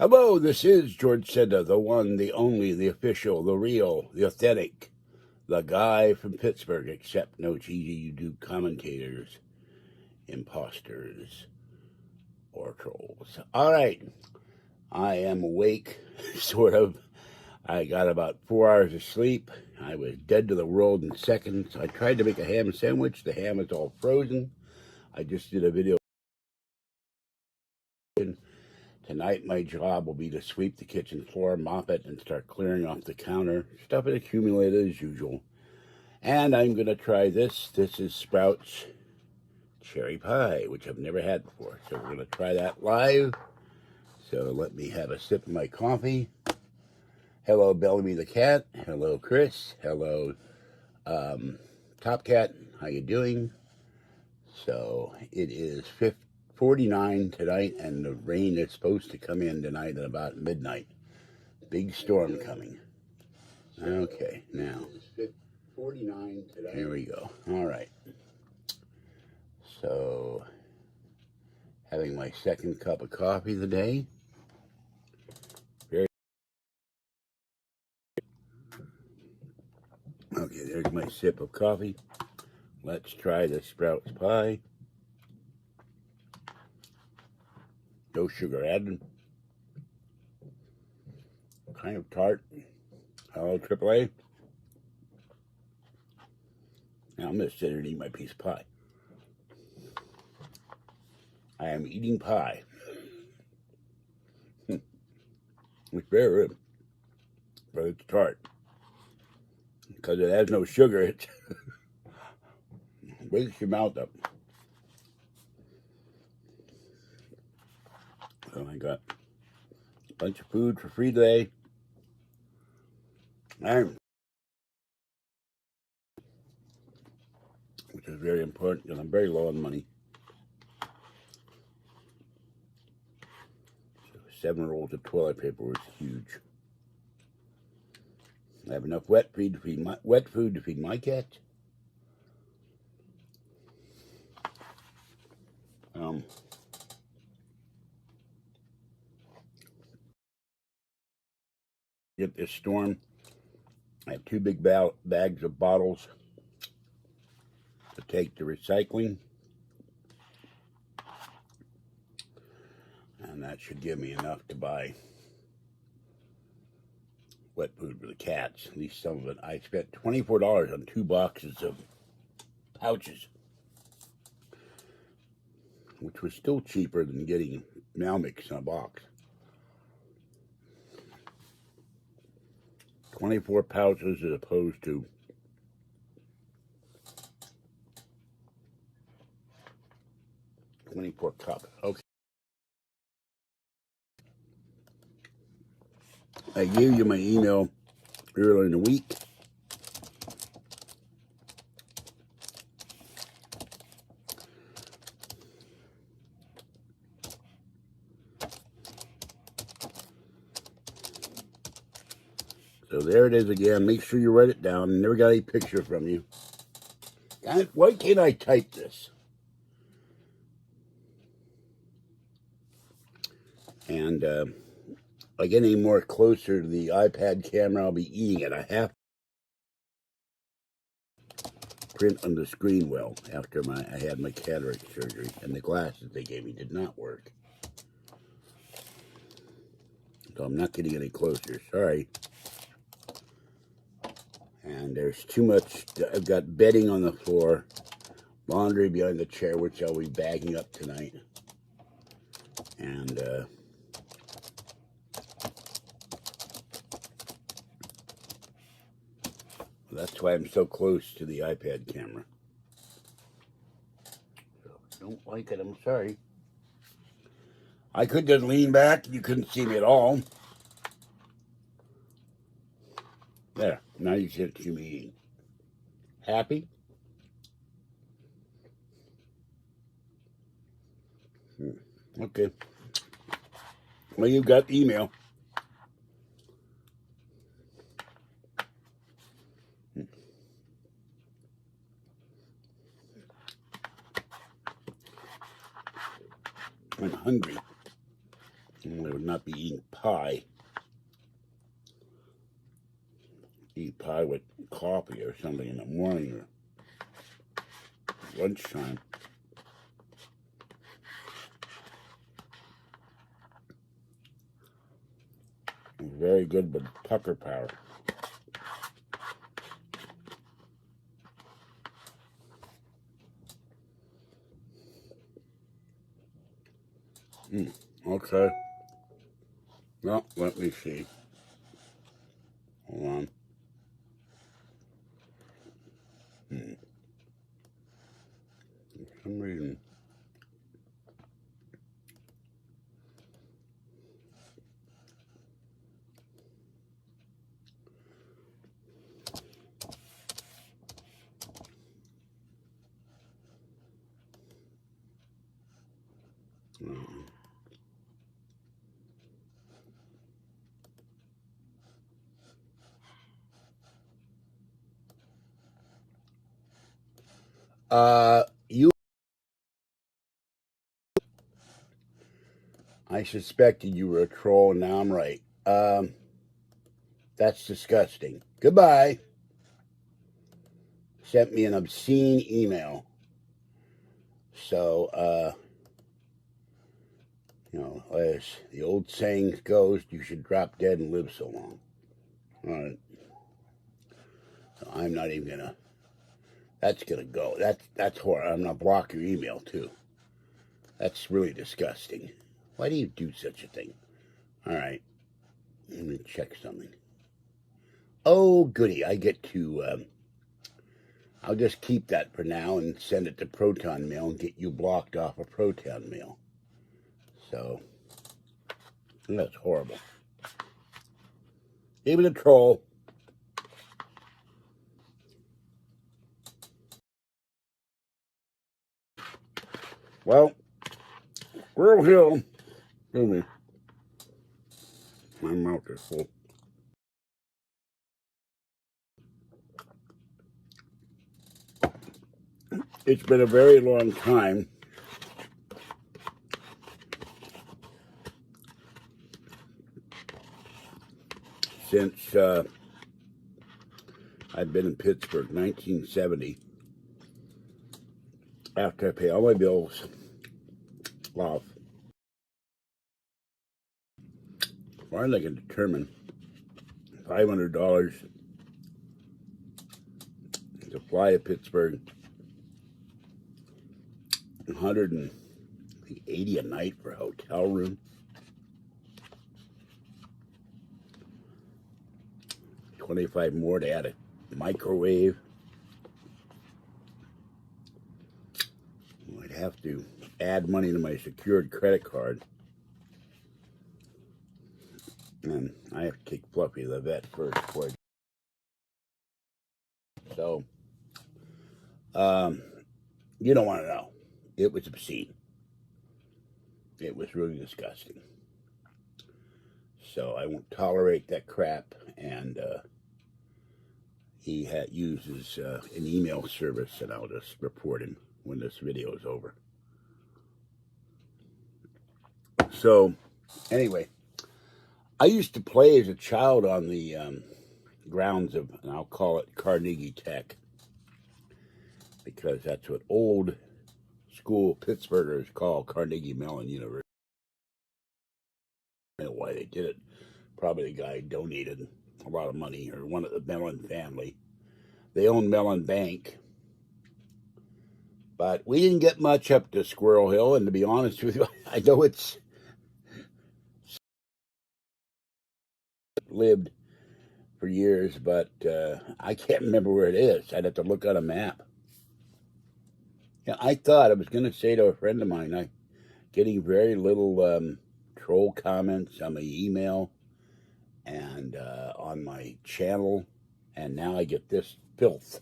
Hello, this is George Senda, the one, the only, the official, the real, the authentic, the guy from Pittsburgh, except no cheesy YouTube commentators, imposters, or trolls. All right, I am awake, sort of. I got about 4 hours of sleep. I was dead to the world in seconds. I tried to make a ham sandwich. The ham is all frozen. I just did a video. Tonight, my job will be to sweep the kitchen floor, mop it, and start clearing off the counter. Stuff had accumulated as usual. And I'm going to try this. This is Sprouts cherry pie, which I've never had before. So we're going to try that live. So let me have a sip of my coffee. Hello, Bellamy the cat. Hello, Chris. Hello, Top Cat. How you doing? So it is 49 tonight, and the rain is supposed to come in tonight at about midnight. Big storm coming. Okay, now 49 tonight. Here we go. All right. So, having my second cup of coffee of the day. Okay, there's my sip of coffee. Let's try the Sprouts pie. No sugar added. Kind of tart. Hello, AAA. Now I'm going to sit here and eat my piece of pie. I am eating pie. It's very good, but it's tart. Because it has no sugar, it wakes your mouth up. So I got a bunch of food for free today. And which is very important because I'm very low on money. So 7 rolls of toilet paper was huge. I have enough wet food to feed my cats. Get this storm. I have 2 big bags of bottles to take to recycling. And that should give me enough to buy wet food for the cats, at least some of it. I spent $24 on 2 boxes of pouches, which was still cheaper than getting Meow Mix in a box. 24 pouches as opposed to 24 cups. Okay. I gave you my email earlier in the week. So there it is again. Make sure you write it down. Never got any picture from you. God, why can't I type this? And I get any more closer to the iPad camera, I'll be eating it. I have to print on the screen well after I had my cataract surgery, and the glasses they gave me did not work. So I'm not getting any closer. Sorry. And there's too much. I've got bedding on the floor, laundry behind the chair, which I'll be bagging up tonight. And that's why I'm so close to the iPad camera. So if you don't like it, I'm sorry. I could just lean back. You couldn't see me at all. There. Now you see me eating. Happy? Okay. Well, you got the email. I'm hungry. I'm going would not be eating pie. Eat pie with coffee or something in the morning or lunchtime. Very good with pucker power. Okay. Well, let me see. Hold on. For some reason. I suspected you were a troll, and now I'm right. That's disgusting. Goodbye. Sent me an obscene email. So, you know, as the old saying goes, you should drop dead and live so long. All right. So I'm not even gonna. That's gonna go. That's horrible. I'm gonna block your email too. That's really disgusting. Why do you do such a thing? All right. Let me check something. Oh, goody. I get to, I'll just keep that for now and send it to Proton Mail and get you blocked off of Proton Mail. So, that's horrible. Even a troll. Well, Squirrel Hill. Excuse me. My mouth is full. It's been a very long time since I've been in Pittsburgh, 1970. After I pay all my bills off, finally I can determine $500 to fly to Pittsburgh, $180 a night for a hotel room, $25 more to add a microwave. I'd have to add money to my secured credit card. And I have to take Fluffy to the vet first before So, you don't want to know. It was obscene. It was really disgusting. So I won't tolerate that crap. And he uses an email service, and I'll just report him when this video is over. So, anyway, I used to play as a child on the grounds of, and I'll call it Carnegie Tech, because that's what old school Pittsburghers call Carnegie Mellon University. I don't know why they did it. Probably the guy donated a lot of money, or one of the Mellon family. They own Mellon Bank. But we didn't get much up to Squirrel Hill, and to be honest with you, I know it's lived for years, but I can't remember where it is. I'd have to look on a map. Yeah, I thought I was going to say to a friend of mine, I'm getting very little troll comments on my email and on my channel, and now I get this filth.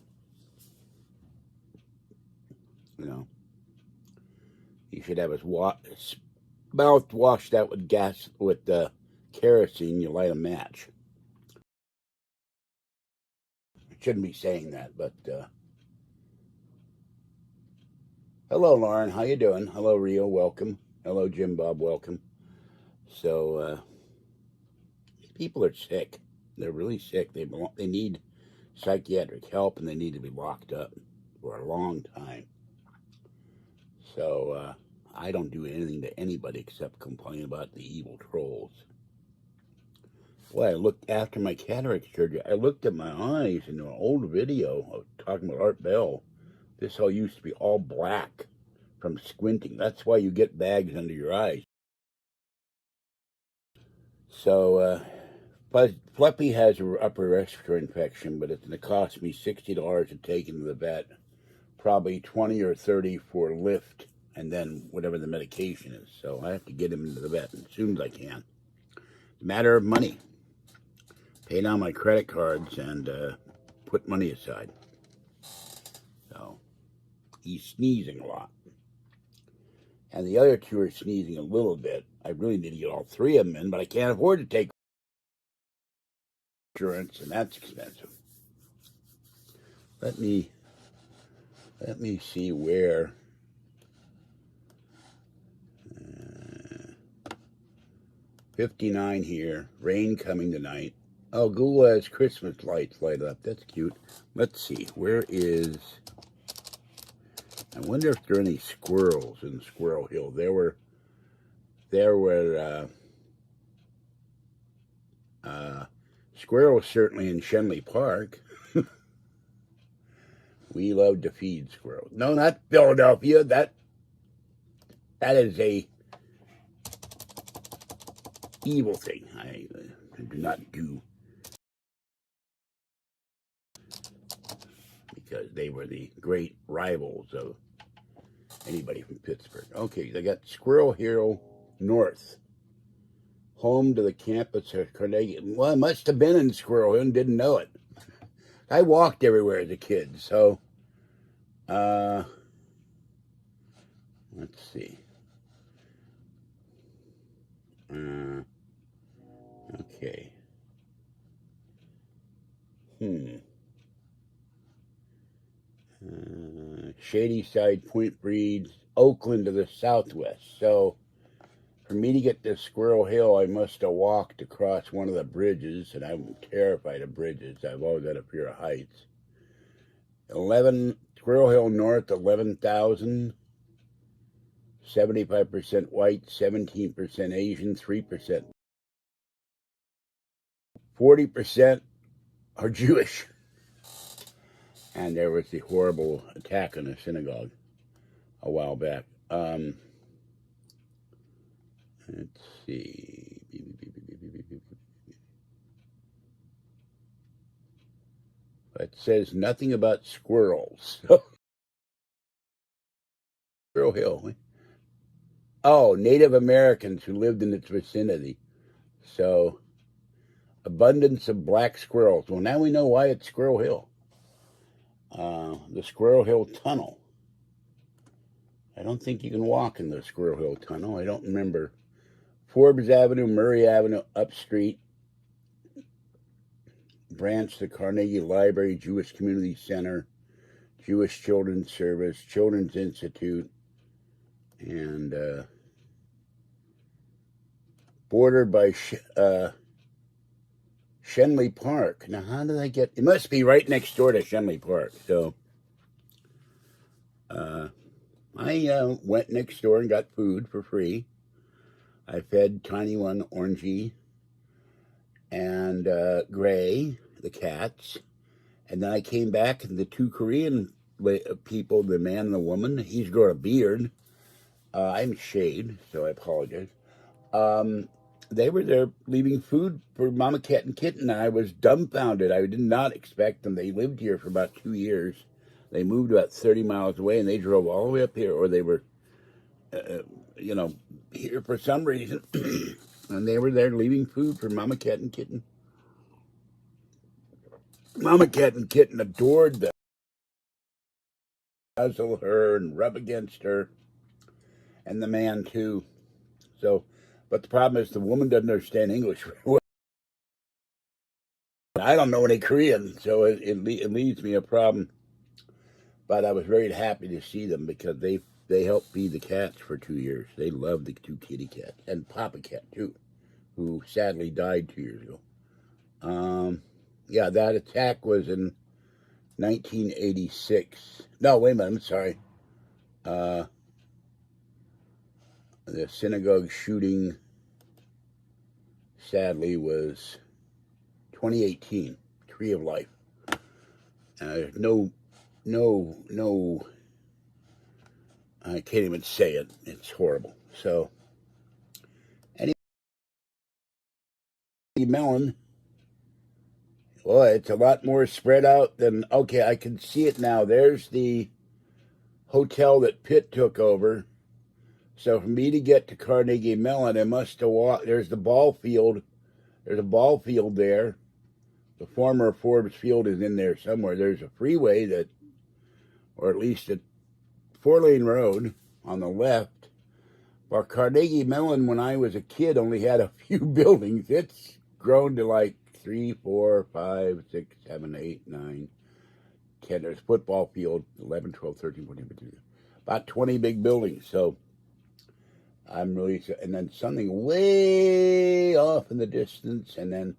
You know, he should have his mouth washed out with kerosene. You light a match. I shouldn't be saying that, but hello, Lauren. How you doing? Hello, Rio. Welcome. Hello, Jim Bob. Welcome. So people are sick. They're really sick. They need psychiatric help, and they need to be locked up for a long time. So I don't do anything to anybody except complain about the evil trolls. Well, I looked after my cataract surgery. I looked at my eyes in an old video of talking about Art Bell. This all used to be all black from squinting. That's why you get bags under your eyes. So Fluffy has an upper respiratory infection, but it's going to cost me $60 to take him to the vet. Probably $20 or $30 for a lift, and then whatever the medication is. So I have to get him into the vet as soon as I can. It's a matter of money. Pay down my credit cards and put money aside. So he's sneezing a lot. And the other two are sneezing a little bit. I really need to get all three of them in, but I can't afford to take insurance, and that's expensive. Let me see where 59 here. Rain coming tonight. Oh, Google has Christmas lights light up. That's cute. Let's see. Where is... I wonder if there are any squirrels in Squirrel Hill. There were squirrels certainly in Shenley Park. We love to feed squirrels. No, not Philadelphia. That is a evil thing. I do not do, because they were the great rivals of anybody from Pittsburgh. Okay, they got Squirrel Hill North, home to the campus of Carnegie. Well, I must have been in Squirrel Hill and didn't know it. I walked everywhere as a kid, so let's see. Okay. Shady Side, Point Breeze, Oakland to the southwest. So for me to get to Squirrel Hill, I must have walked across one of the bridges, and I'm terrified of bridges. I've always had a fear of heights. Squirrel Hill North, 11,000. 75% white, 17% Asian, 3%. 40% are Jewish. And there was the horrible attack on a synagogue a while back. Let's see. It says nothing about squirrels. Squirrel Hill. Oh, Native Americans who lived in its vicinity. So, abundance of black squirrels. Well, now we know why it's Squirrel Hill. The Squirrel Hill Tunnel. I don't think you can walk in the Squirrel Hill Tunnel. I don't remember. Forbes Avenue, Murray Avenue, up street. Branch to Carnegie Library, Jewish Community Center, Jewish Children's Service, Children's Institute, and bordered by Shenley Park. Now, how did I get... It must be right next door to Shenley Park. So, I went next door and got food for free. I fed Tiny One, Orangey, and Gray, the cats. And then I came back, and the two Korean people, the man and the woman, he's grown a beard. I'm shaved, so I apologize. They were there leaving food for Mama Cat and Kitten. I was dumbfounded. I did not expect them. They lived here for about 2 years. They moved about 30 miles away, and they drove all the way up here, or they were, here for some reason. And they were there leaving food for Mama Cat and Kitten. Mama Cat and Kitten adored them. Nuzzle her and rub against her. And the man, too. So, but the problem is the woman doesn't understand English very well. I don't know any Korean, so it leaves me a problem. But I was very happy to see them because they they helped feed the cats for 2 years. They loved the 2 kitty cats. And Papa Cat, too, who sadly died 2 years ago. Yeah, that attack was in 1986. No, wait a minute, I'm sorry. The synagogue shooting, sadly, was 2018, Tree of Life. No, I can't even say it. It's horrible. So, anyway, melon, well, it's a lot more spread out than, okay, I can see it now. There's the hotel that Pitt took over. So for me to get to Carnegie Mellon, I must have walked. There's the ball field. There's a ball field there. The former Forbes Field is in there somewhere. There's a freeway that, or at least a 4-lane road on the left. While Carnegie Mellon, when I was a kid, only had a few buildings. It's grown to like 3, 4, 5, 6, 7, 8, 9, 10. There's football field, 11, 12, 13, 14, 15. About 20 big buildings. So I'm really, and then something way off in the distance. And then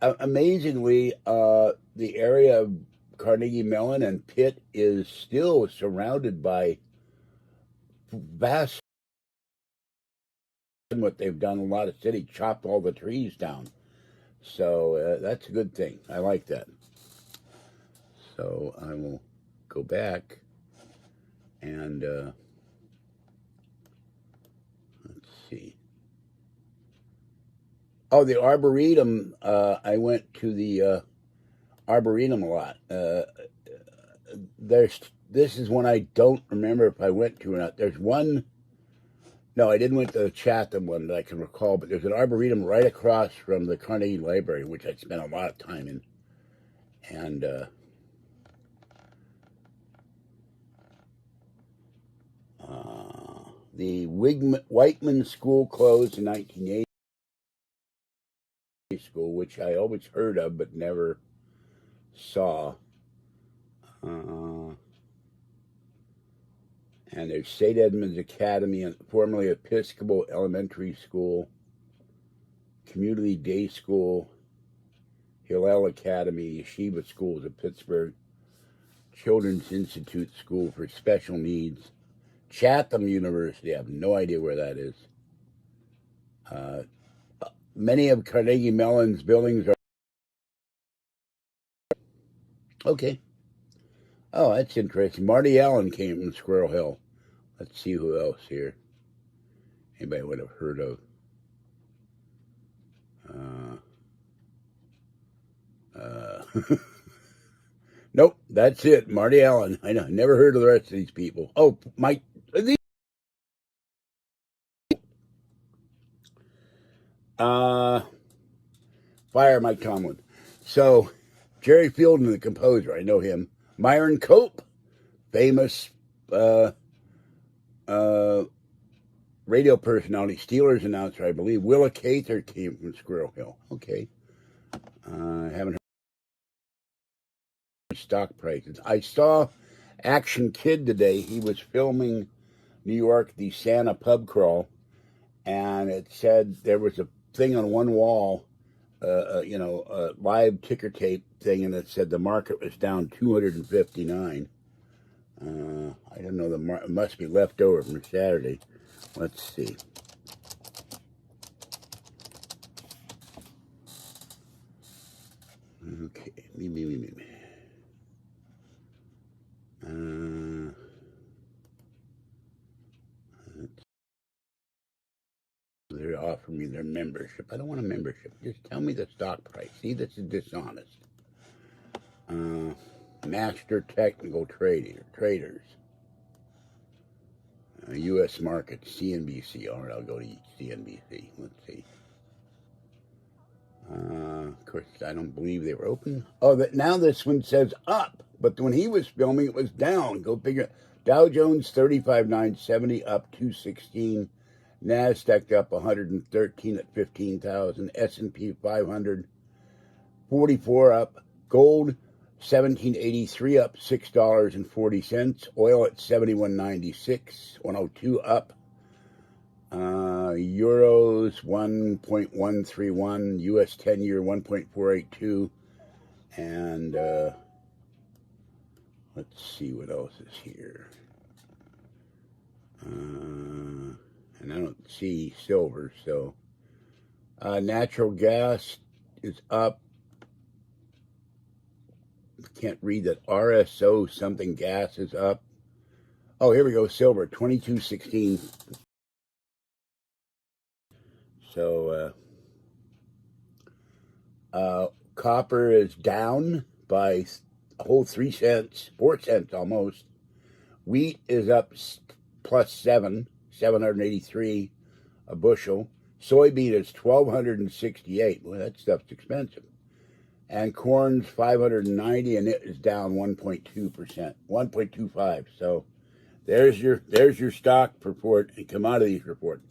amazingly, the area of Carnegie Mellon and Pitt is still surrounded by vast, what they've done, a lot of city, chopped all the trees down. So that's a good thing. I like that. So I will go back and let's see. Oh, the Arboretum. I went to the Arboretum a lot. This is one I don't remember if I went to or not. There's one. No, I didn't went to the Chatham one that I can recall, but there's an Arboretum right across from the Carnegie Library, which I spent a lot of time in. And the Whiteman School closed in 1980. School, which I always heard of but never saw. And there's St. Edmund's Academy, formerly Episcopal Elementary School, Community Day School, Hillel Academy, Yeshiva Schools of Pittsburgh, Children's Institute School for Special Needs, Chatham University. I have no idea where that is. Many of Carnegie Mellon's buildings are... Okay. Oh, that's interesting. Marty Allen came from Squirrel Hill. Let's see who else here. Anybody would have heard of. Nope, that's it. Marty Allen. I know. Never heard of the rest of these people. Oh, Mike. Fire Mike Tomlin. So, Jerry Fielden, the composer, I know him. Myron Cope, famous radio personality, Steelers announcer, I believe. Willa Cather came from Squirrel Hill. Okay. I haven't heard stock prices. I saw Action Kid today. He was filming New York, the Santa pub crawl, and it said there was a thing on one wall, a live ticker tape thing, and it said the market was down 259. I don't know, it must be left over from Saturday. Let's see. Okay, they're offering me their membership. I don't want a membership. Just tell me the stock price. See, this is dishonest. Master Technical Traders. U.S. market, CNBC. All right, I'll go to CNBC. Let's see. Of course, I don't believe they were open. Oh, now this one says up, but when he was filming, it was down. Go figure. Dow Jones 35,970 up 216. NASDAQ up 113 at 15,000. S&P 500 44 up. Gold $17.83 up $6.40. Oil at 71.96, 102 up. Euros 1.131, US 10-year 1.482, and let's see what else is here. And I don't see silver, so natural gas is up. Can't read that. RSO something gas is up. Oh, here we go. Silver 22.16. So copper is down by a whole 3 cents, 4 cents almost. Wheat is up plus 783 a bushel. Soybean is 1,268. Well, that stuff's expensive. And corn's 590, and it is down 1.2%, 1.25. So there's your stock report and commodities report.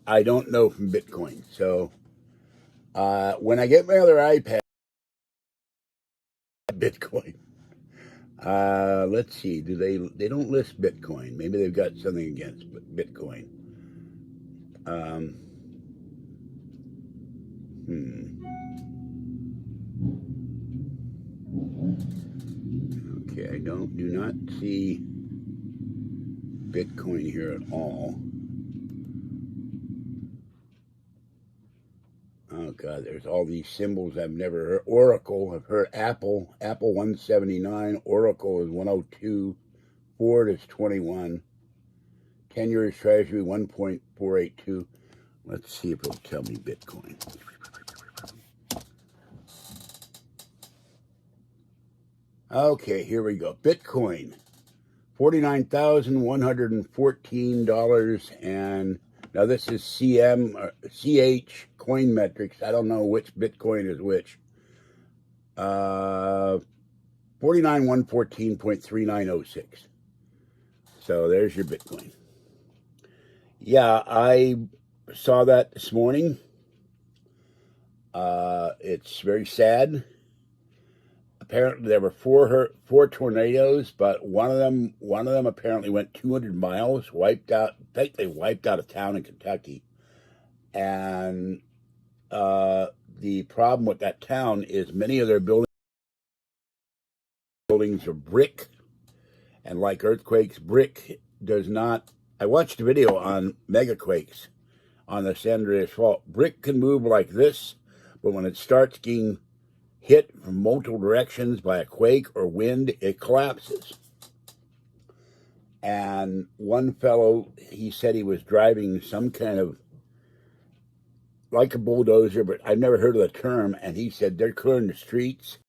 I don't know from Bitcoin. So when I get my other iPad, Bitcoin. Let's see. Do they don't list Bitcoin? Maybe they've got something against Bitcoin. Okay, I do not see Bitcoin here at all. Oh God, there's all these symbols I've never heard. Oracle, I've heard Apple 179, Oracle is 102, Ford is 21, 10-year Treasury 1.482. Let's see if it'll tell me Bitcoin. Okay, here we go. Bitcoin, $49,114, and now this is CH coin metrics. I don't know which Bitcoin is which. 49,114.3906. So there's your Bitcoin. Yeah, I saw that this morning. It's very sad. Apparently there were four tornadoes, but one of them apparently went 200 miles, wiped out. I think they wiped out a town in Kentucky. And the problem with that town is many of their buildings are brick, and like earthquakes, brick does not. I watched a video on megaquakes on the San Andreas Fault. Brick can move like this, but when it starts getting hit from multiple directions by a quake or wind, it collapses. And one fellow, he said he was driving some kind of, like a bulldozer, but I've never heard of the term, and he said they're clearing the streets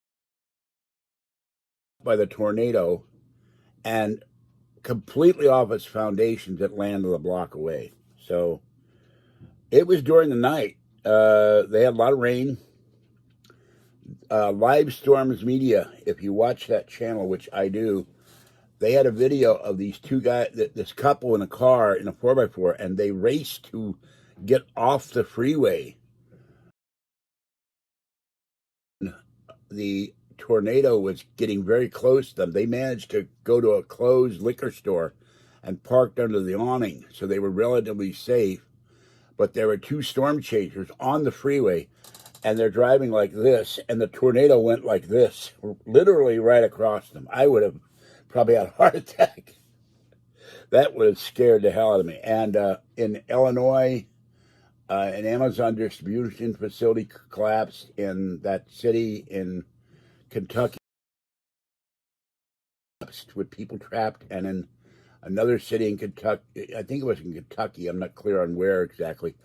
by the tornado, and completely off its foundations, it landed a block away. So it was during the night. They had a lot of rain. Live Storms Media, if you watch that channel, which I do, they had a video of these two guys, this couple in a car in a 4x4, and they raced to get off the freeway. The tornado was getting very close to them. They managed to go to a closed liquor store and parked under the awning, so they were relatively safe. But there were two storm chasers on the freeway, and they're driving like this, and the tornado went like this, literally right across them. I would have probably had a heart attack. That would have scared the hell out of me. And in Illinois, an Amazon distribution facility collapsed in that city in Kentucky, with people trapped, and in another city in Kentucky, I think it was in Kentucky, I'm not clear on where exactly,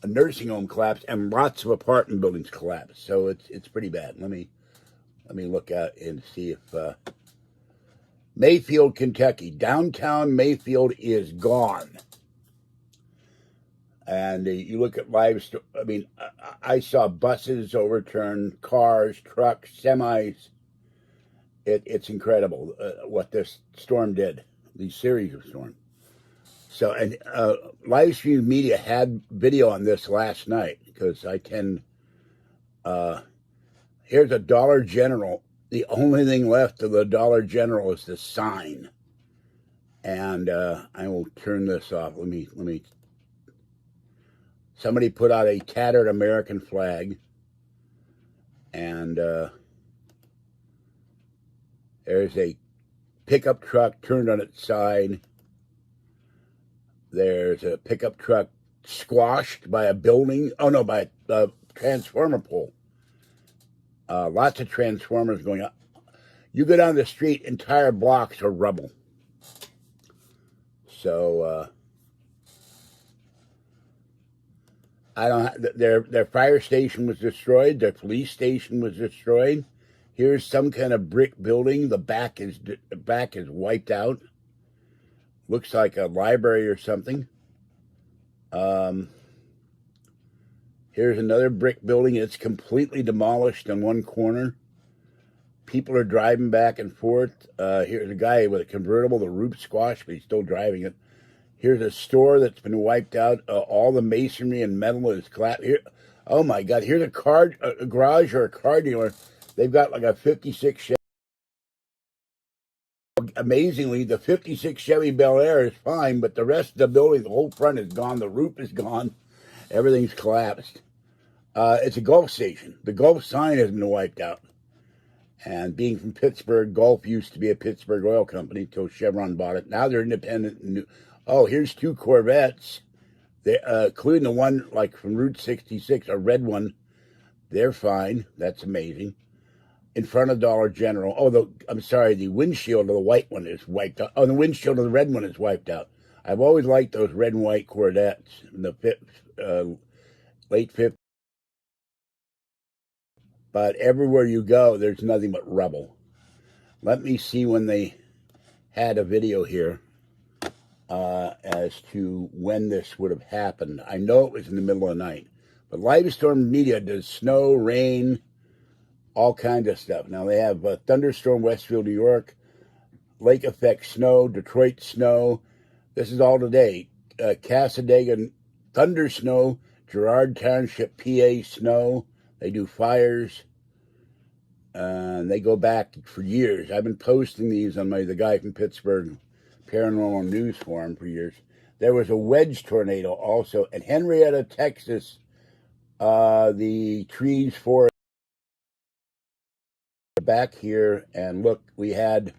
a nursing home collapsed, and lots of apartment buildings collapsed. So it's pretty bad. Let me look at and see if Mayfield, Kentucky, downtown Mayfield is gone. And you look at I saw buses overturned, cars, trucks, semis. It's incredible what this storm did, these series of storms. So, and Livestream Media had video on this last night, because I tend, here's a Dollar General the only thing left of the Dollar General is the sign. And I will turn this off. Let me. Somebody put out a tattered American flag, and there's a pickup truck turned on its side. There's a pickup truck squashed by a building. Oh no, by a transformer pole. Lots of transformers going up. You go down the street, entire blocks are rubble. So I don't. Their fire station was destroyed. Their police station was destroyed. Here's some kind of brick building. The back is wiped out. Looks like a library or something. Here's another brick building. It's completely demolished in one corner. People are driving back and forth. Here's a guy with a convertible. The roof squashed, but he's still driving it. Here's a store that's been wiped out. All the masonry and metal is collapsed. Here, oh my God! Here's a garage or a car dealer. They've got like a '56 Chevy. Amazingly, the '56 Chevy Bel Air is fine, but the rest of the building, the whole front is gone. The roof is gone. Everything's collapsed. It's a Gulf station. The Gulf sign has been wiped out. And being from Pittsburgh, Gulf used to be a Pittsburgh oil company until Chevron bought it. Now they're independent. Oh, here's two Corvettes, including the one like from Route 66, a red one. They're fine. That's amazing. In front of Dollar General. Oh, I'm sorry, the windshield of the white one is wiped out. Oh, the windshield of the red one is wiped out. I've always liked those red and white Corvettes in the late 50s. But everywhere you go, there's nothing but rubble. Let me see when they had a video here as to when this would have happened. I know it was in the middle of the night. But Livestorm Media does snow, rain, all kinds of stuff. Now they have thunderstorm Westfield, New York, lake effect snow, Detroit snow. This is all today. Cassadaga thunder snow, Girard Township, PA snow. They do fires. And they go back for years. I've been posting these on the guy from Pittsburgh Paranormal News Forum for years. There was a wedge tornado also in Henrietta, Texas. The trees forest back here, and look, we had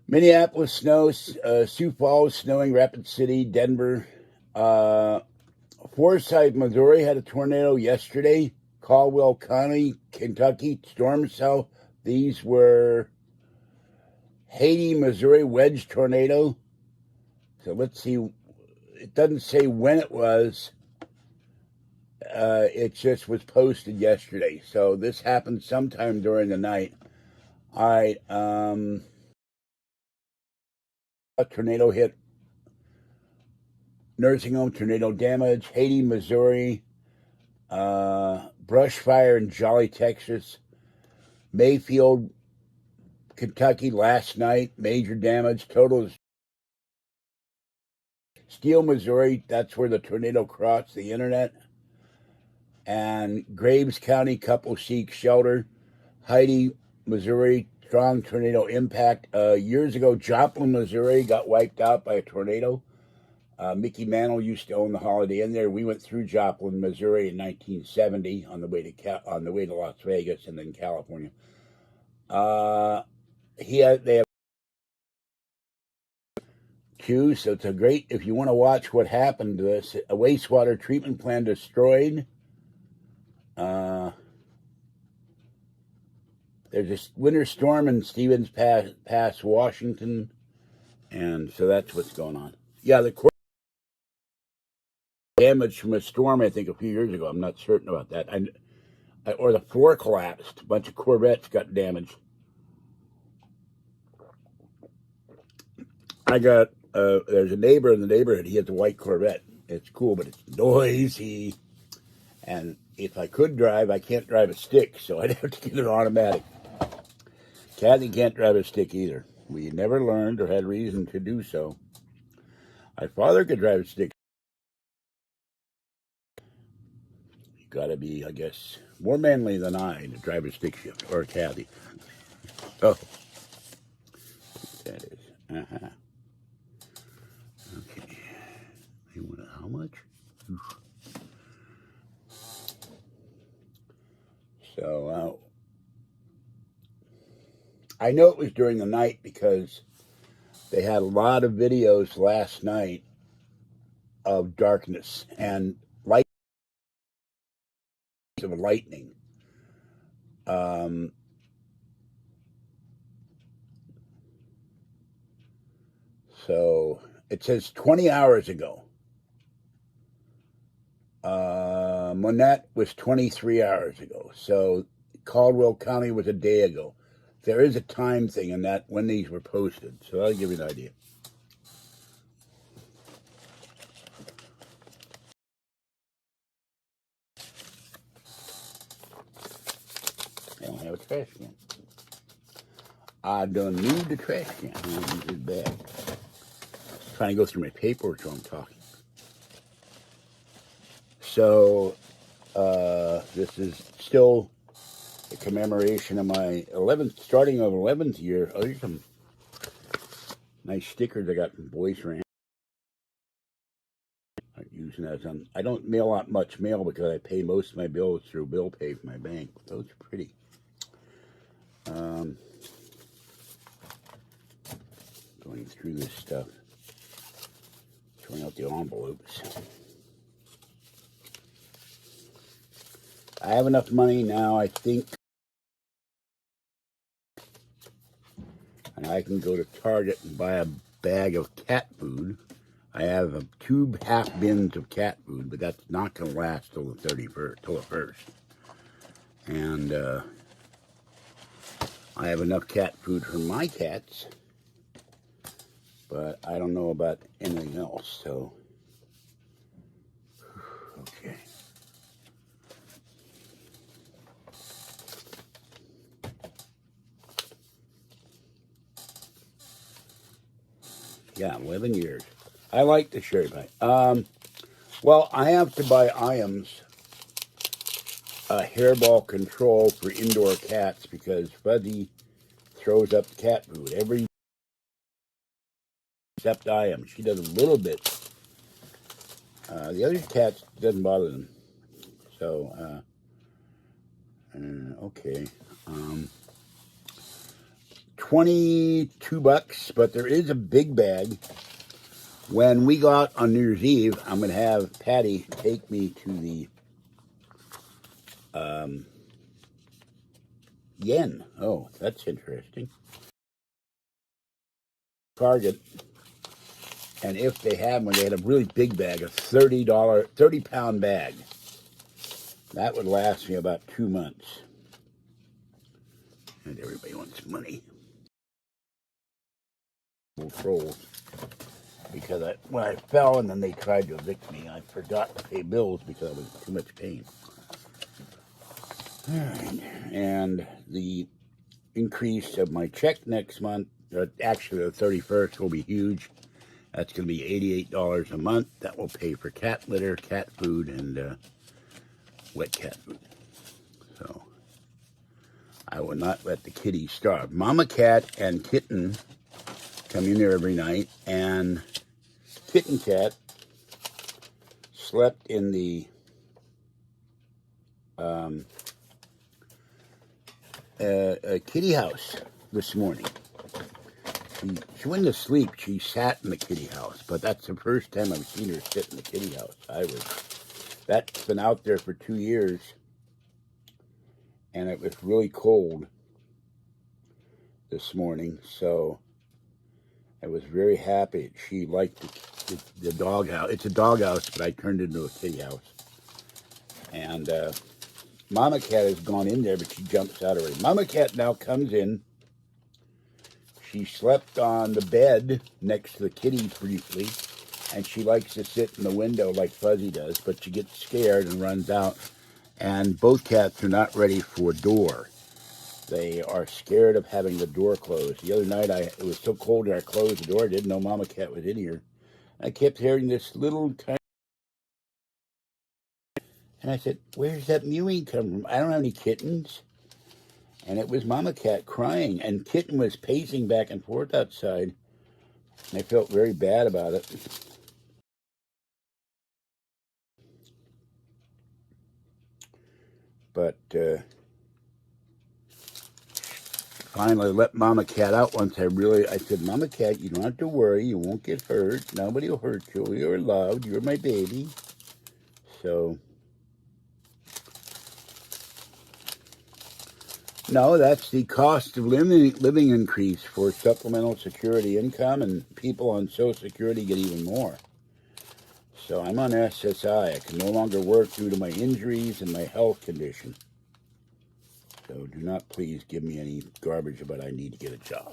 Minneapolis snow, Sioux Falls snowing, Rapid City, Denver. Forsyth, Missouri had a tornado yesterday. Caldwell County, Kentucky, storm cell. These were Haiti, Missouri, wedge tornado. So let's see. It doesn't say when it was. It just was posted yesterday. So this happened sometime during the night. All right. A tornado hit nursing home, tornado damage. Haiti, Missouri. Brush fire in Jolly, Texas. Mayfield, Kentucky last night. Major damage. Total. Steele, Missouri. That's where the tornado crossed the internet. And Graves County, couple seek shelter. Haiti, Missouri, strong tornado impact. Years ago, Joplin, Missouri got wiped out by a tornado. Mickey Mantle used to own the Holiday Inn there. We went through Joplin, Missouri in 1970 on the way to Las Vegas and then California. They have two, so it's a great, if you want to watch what happened to this, a wastewater treatment plant destroyed. There's a winter storm in Stevens Pass, Washington, and so that's what's going on. Yeah, the damage from a storm, I think, a few years ago. I'm not certain about that. Or the floor collapsed. A bunch of Corvettes got damaged. There's a neighbor in the neighborhood. He has a white Corvette. It's cool, but it's noisy. And if I could drive, I can't drive a stick, so I'd have to get an automatic. Kathy can't drive a stick either. We never learned or had reason to do so. My father could drive a stick. Gotta be, I guess, more manly than I to drive a stick shift or a caddy. Oh, that is. Uh-huh. Okay. How much? Oof. So, I know it was during the night because they had a lot of videos last night of darkness and light of lightning. So it says 20 hours ago. Monette was 23 hours ago. So Caldwell County was a day ago. There is a time thing in that when these were posted. So that'll give you an idea. I don't have a trash can. I done moved the trash can. I don't use it bad. Trying to go through my paperwork while I'm talking. So, this is still a commemoration of my 11th, starting of 11th year. Oh, here's some nice stickers I got from Boys Ranch. I'm using that on. I don't mail out much mail because I pay most of my bills through bill pay from my bank. Those are pretty. Going through this stuff, throwing out the envelopes. I have enough money now, I think, and I can go to Target and buy a bag of cat food. I have 2 half bins of cat food, but that's not going to last till the 31st, till the 1st. And I have enough cat food for my cats, but I don't know about anything else, so, okay. Yeah, 11 years. I like the sherry pie. Well, I have to buy Iams hairball control for indoor cats because Fuzzy throws up cat food every except Iams. She does a little bit. The other cats doesn't bother them. So, okay. 22 bucks, but there is a big bag. When we go out on New Year's Eve, I'm going to have Patty take me to the yen. Oh, that's interesting. Target. And if they have one, they had a really big bag, a $30 bag. That would last me about 2 months. And everybody wants money. Trolls. Because when I fell and then they tried to evict me, I forgot to pay bills because I was in too much pain. All right. And the increase of my check next month, actually the 31st, will be huge. That's going to be $88 a month. That will pay for cat litter, cat food, and wet cat food. So I will not let the kitties starve. Mama cat and kitten come in there every night, and kitten cat slept in the kitty house this morning. She went to sleep. She sat in the kitty house, but that's the first time I've seen her sit in the kitty house. That's been out there for 2 years, and it was really cold this morning, so I was very happy. She liked the dog house. It's a dog house, but I turned it into a kitty house. And Mama cat has gone in there, but she jumps out already. Mama cat now comes in. She slept on the bed next to the kitties briefly, and she likes to sit in the window like Fuzzy does, but she gets scared and runs out. And both cats are not ready for a door. They are scared of having the door closed. The other night, it was so cold and I closed the door. I didn't know Mama cat was in here. I kept hearing this little tiny, And I said, where's that mewing come from? I don't have any kittens. And it was Mama Cat crying, and Kitten was pacing back and forth outside. And I felt very bad about it. But finally let Mama Cat out once. I said, Mama Cat, you don't have to worry. You won't get hurt. Nobody will hurt you. You're loved. You're my baby. So, no, that's the cost of living increase for supplemental security income, and people on Social Security get even more. So I'm on SSI. I can no longer work due to my injuries and my health condition. So do not please give me any garbage about I need to get a job.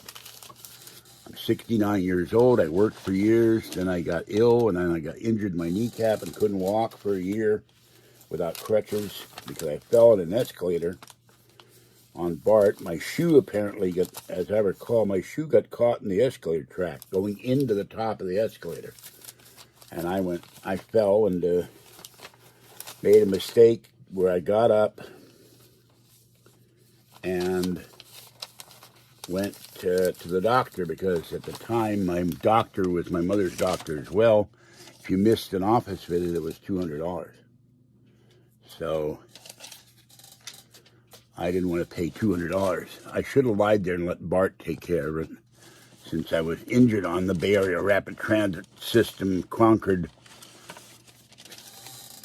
I'm 69 years old. I worked for years. Then I got ill, and then I got injured in my kneecap and couldn't walk for a year without crutches because I fell in an escalator on Bart. My shoe apparently got, as I recall, my shoe got caught in the escalator track going into the top of the escalator. And I fell and made a mistake where I got up and went to the doctor, because at the time my doctor was my mother's doctor as well. If you missed an office visit, it was $200. So I didn't want to pay $200. I should have lied there and let Bart take care of it, since I was injured on the Bay Area Rapid Transit System Concord,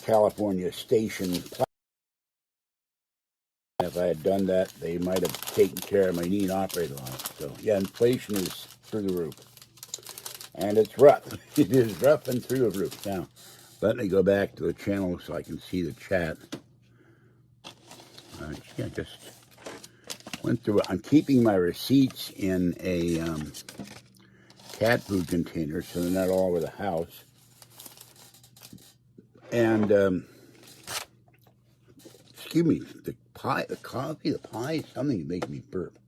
California station. If I had done that, they might have taken care of my knee and operated on it. So, yeah, inflation is through the roof. And it's rough. It is rough and through the roof. Now, let me go back to the channel so I can see the chat. I just went through it. I'm keeping my receipts in a cat food container so they're not all over the house. And, excuse me, the coffee, the pie, something making me burp.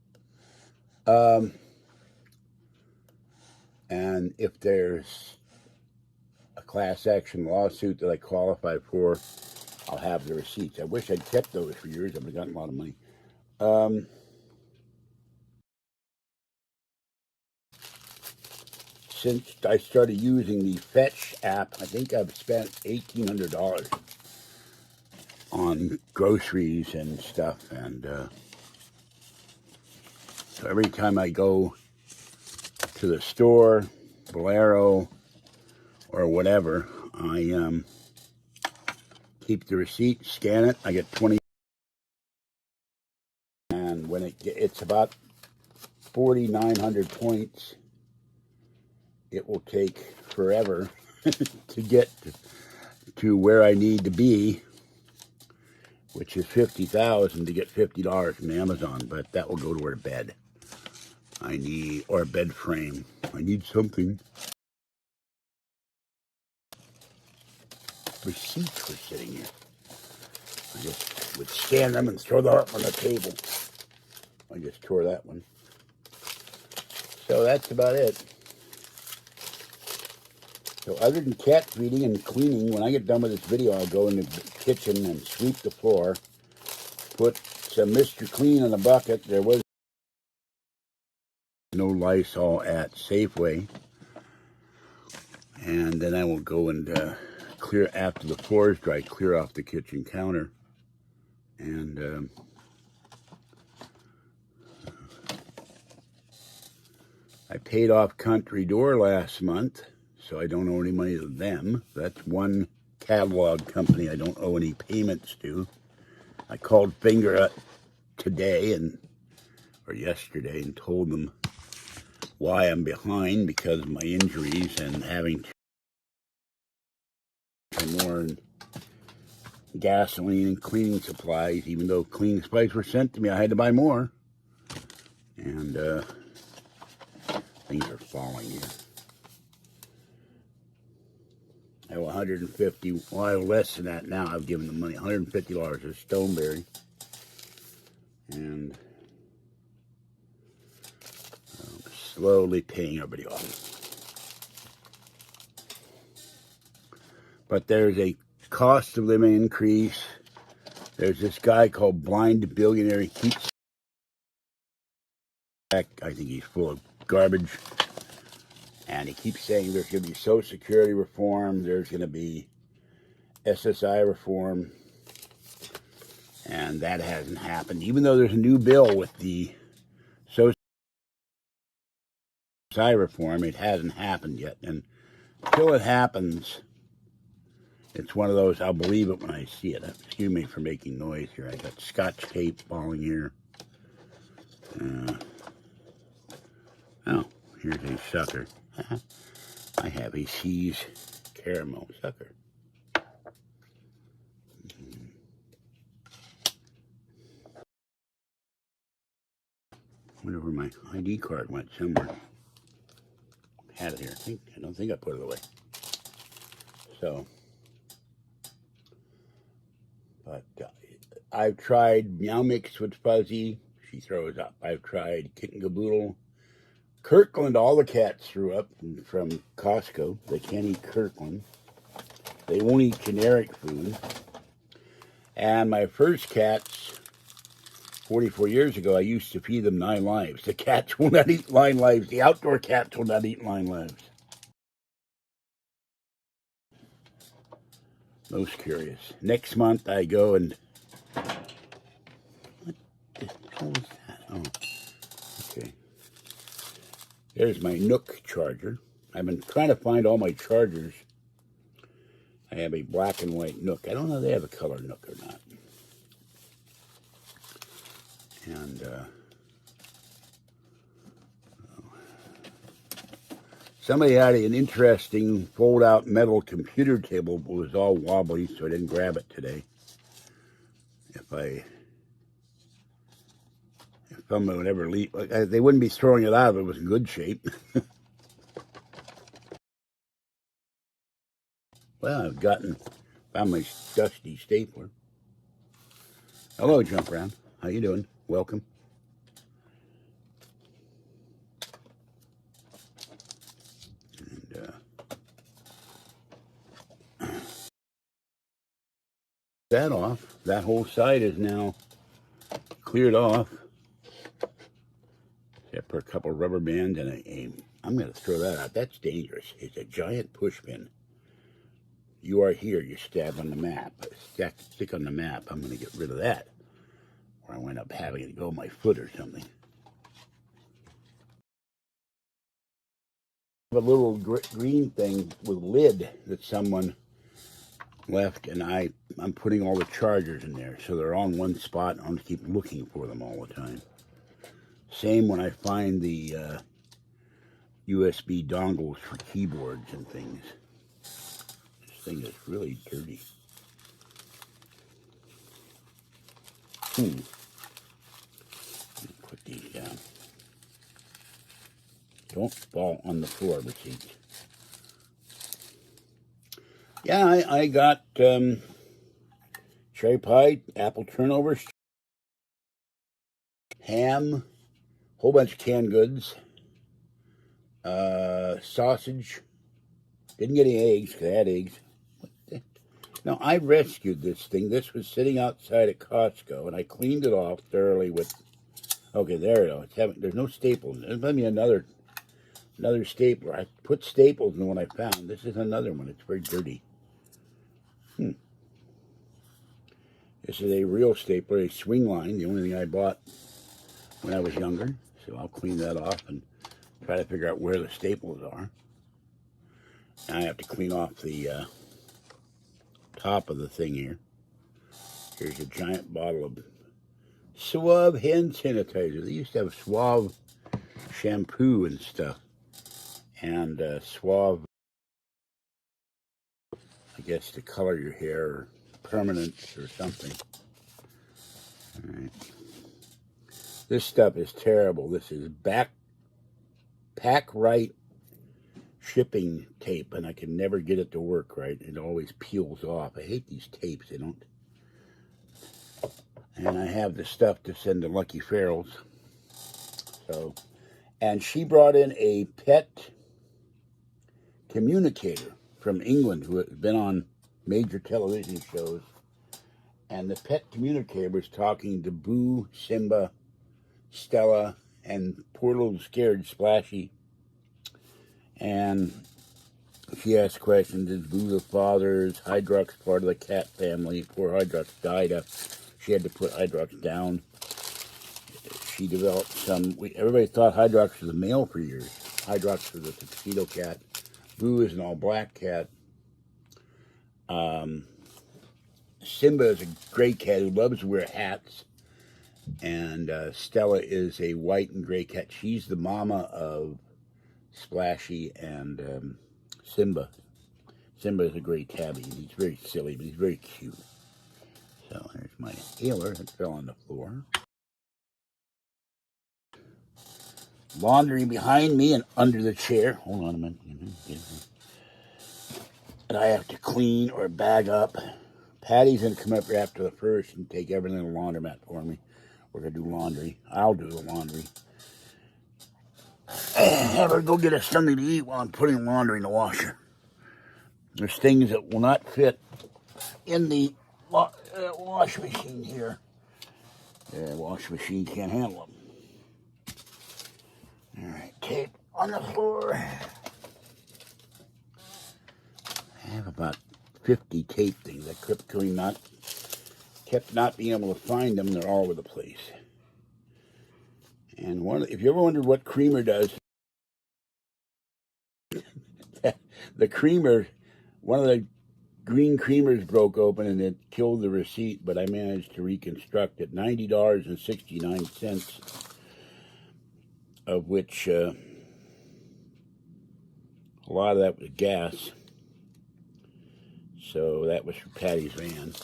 And if there's a class action lawsuit that I qualify for, I'll have the receipts. I wish I'd kept those for years. I've gotten a lot of money. Since I started using the Fetch app, I think I've spent $1,800 on groceries and stuff. And so every time I go to the store, Bolero, or whatever, I keep the receipt, scan it. I get 20, and when it's about 4,900 points, it will take forever to get to where I need to be, which is 50,000 to get $50 from Amazon. But that will go toward a bed. Or a bed frame. I need something. Receipts were sitting here. I just would scan them and throw them up on the table. I just tore that one. So that's about it. So other than cat feeding and cleaning, when I get done with this video, I'll go in the kitchen and sweep the floor, put some Mr. Clean in a bucket. There was no Lysol at Safeway. And then I will go and clear, after the floor is dry, clear off the kitchen counter. And I paid off Country Door last month, so I don't owe any money to them. That's one catalog company I don't owe any payments to. I called Finger today or yesterday and told them why I'm behind because of my injuries and having to pay more in gasoline and cleaning supplies. Even though cleaning supplies were sent to me, I had to buy more. And things are falling here. I owe $150, well, I owe less than that now. I've given them money, $150 to Stoneberry. And slowly paying everybody off. But there's a cost of living increase. There's this guy called Blind Billionaire. He keeps, I think he's full of garbage. And he keeps saying there's going to be Social Security reform. There's going to be SSI reform. And that hasn't happened. Even though there's a new bill with the Social Security reform, it hasn't happened yet. And until it happens, it's one of those, I'll believe it when I see it. Excuse me for making noise here. I got Scotch tape falling here. Oh, here's a sucker. I have a See's caramel sucker. Wonder where my ID card went somewhere. Had it here. I don't think I put it away. So, but I've tried Meow Mix with Fuzzy. She throws up. I've tried Kitten Caboodle. Kirkland, all the cats threw up from Costco. They can't eat Kirkland. They won't eat generic food. And my first cats, 44 years ago, I used to feed them 9 lives. The cats will not eat 9 lives. The outdoor cats will not eat 9 lives. Most curious. Next month I go and... What the hell is that? Oh, okay. There's my Nook charger. I've been trying to find all my chargers. I have a black and white Nook. I don't know if they have a color Nook or not. And, somebody had an interesting fold-out metal computer table, but it was all wobbly, so I didn't grab it today. If someone would ever leave, they wouldn't be throwing it out if it was in good shape. Well, I've found my dusty stapler. Hello, Jump Round. How you doing? Welcome. And that off. That whole side is now cleared off. Except for a couple of rubber bands and I'm going to throw that out. That's dangerous. It's a giant push pin. You are here. You stab on the map. Stick on the map. I'm going to get rid of that. Or I wind up having it go on my foot or something. A little green thing with lid that someone left, and I'm putting all the chargers in there, so they're all in one spot. I'm going to keep looking for them all the time. Same when I find the USB dongles for keyboards and things. This thing is really dirty. Put these down. Don't fall on the floor, receipts. Yeah, I got cherry pie, apple turnovers, ham, whole bunch of canned goods, sausage. Didn't get any eggs because I had eggs. Now, I rescued this thing. This was sitting outside at Costco, and I cleaned it off thoroughly with... Okay, there it is. There's no staples. There's maybe another stapler. I put staples in the one I found. This is another one. It's very dirty. This is a real stapler, a swing line, the only thing I bought when I was younger. So I'll clean that off and try to figure out where the staples are. Now I have to clean off the top of the thing here. Here's a giant bottle of Suave hand sanitizer. They used to have Suave shampoo and stuff. And Suave, I guess, to color your hair, or permanence or something. All right. This stuff is terrible. This is pack right shipping tape, and I can never get it to work right. It always peels off. I hate these tapes. They don't. And I have the stuff to send to Lucky Ferals. So, and she brought in a pet communicator from England who had been on major television shows. And the pet communicator was talking to Boo, Simba, Stella, and poor little scared Splashy. And she asked questions. Is Boo the father? Is Hydrox part of the cat family? Poor Hydrox died. She had to put Hydrox down. She developed some... everybody thought Hydrox was a male for years. Hydrox was a tuxedo cat. Boo is an all-black cat. Simba is a gray cat who loves to wear hats. And Stella is a white and gray cat. She's the mama of Splashy and Simba. Simba is a gray tabby. He's very silly, but he's very cute. So there's my inhaler that fell on the floor. Laundry behind me and under the chair. Hold on a minute. And I have to clean or bag up. Patty's going to come up after the first and take everything to the laundromat for me. We're going to do laundry. I'll do the laundry. Have her go get us something to eat while I'm putting laundry in the washer. There's things that will not fit in the wash machine here. The wash machine can't handle them. All right, tape on the floor. I have about 50 tape things. I kept not being able to find them. They're all over the place. And if you ever wondered what creamer does, the creamer, one of the green creamers broke open and it killed the receipt, but I managed to reconstruct it. $90.69, of which a lot of that was gas. So that was for Patty's van.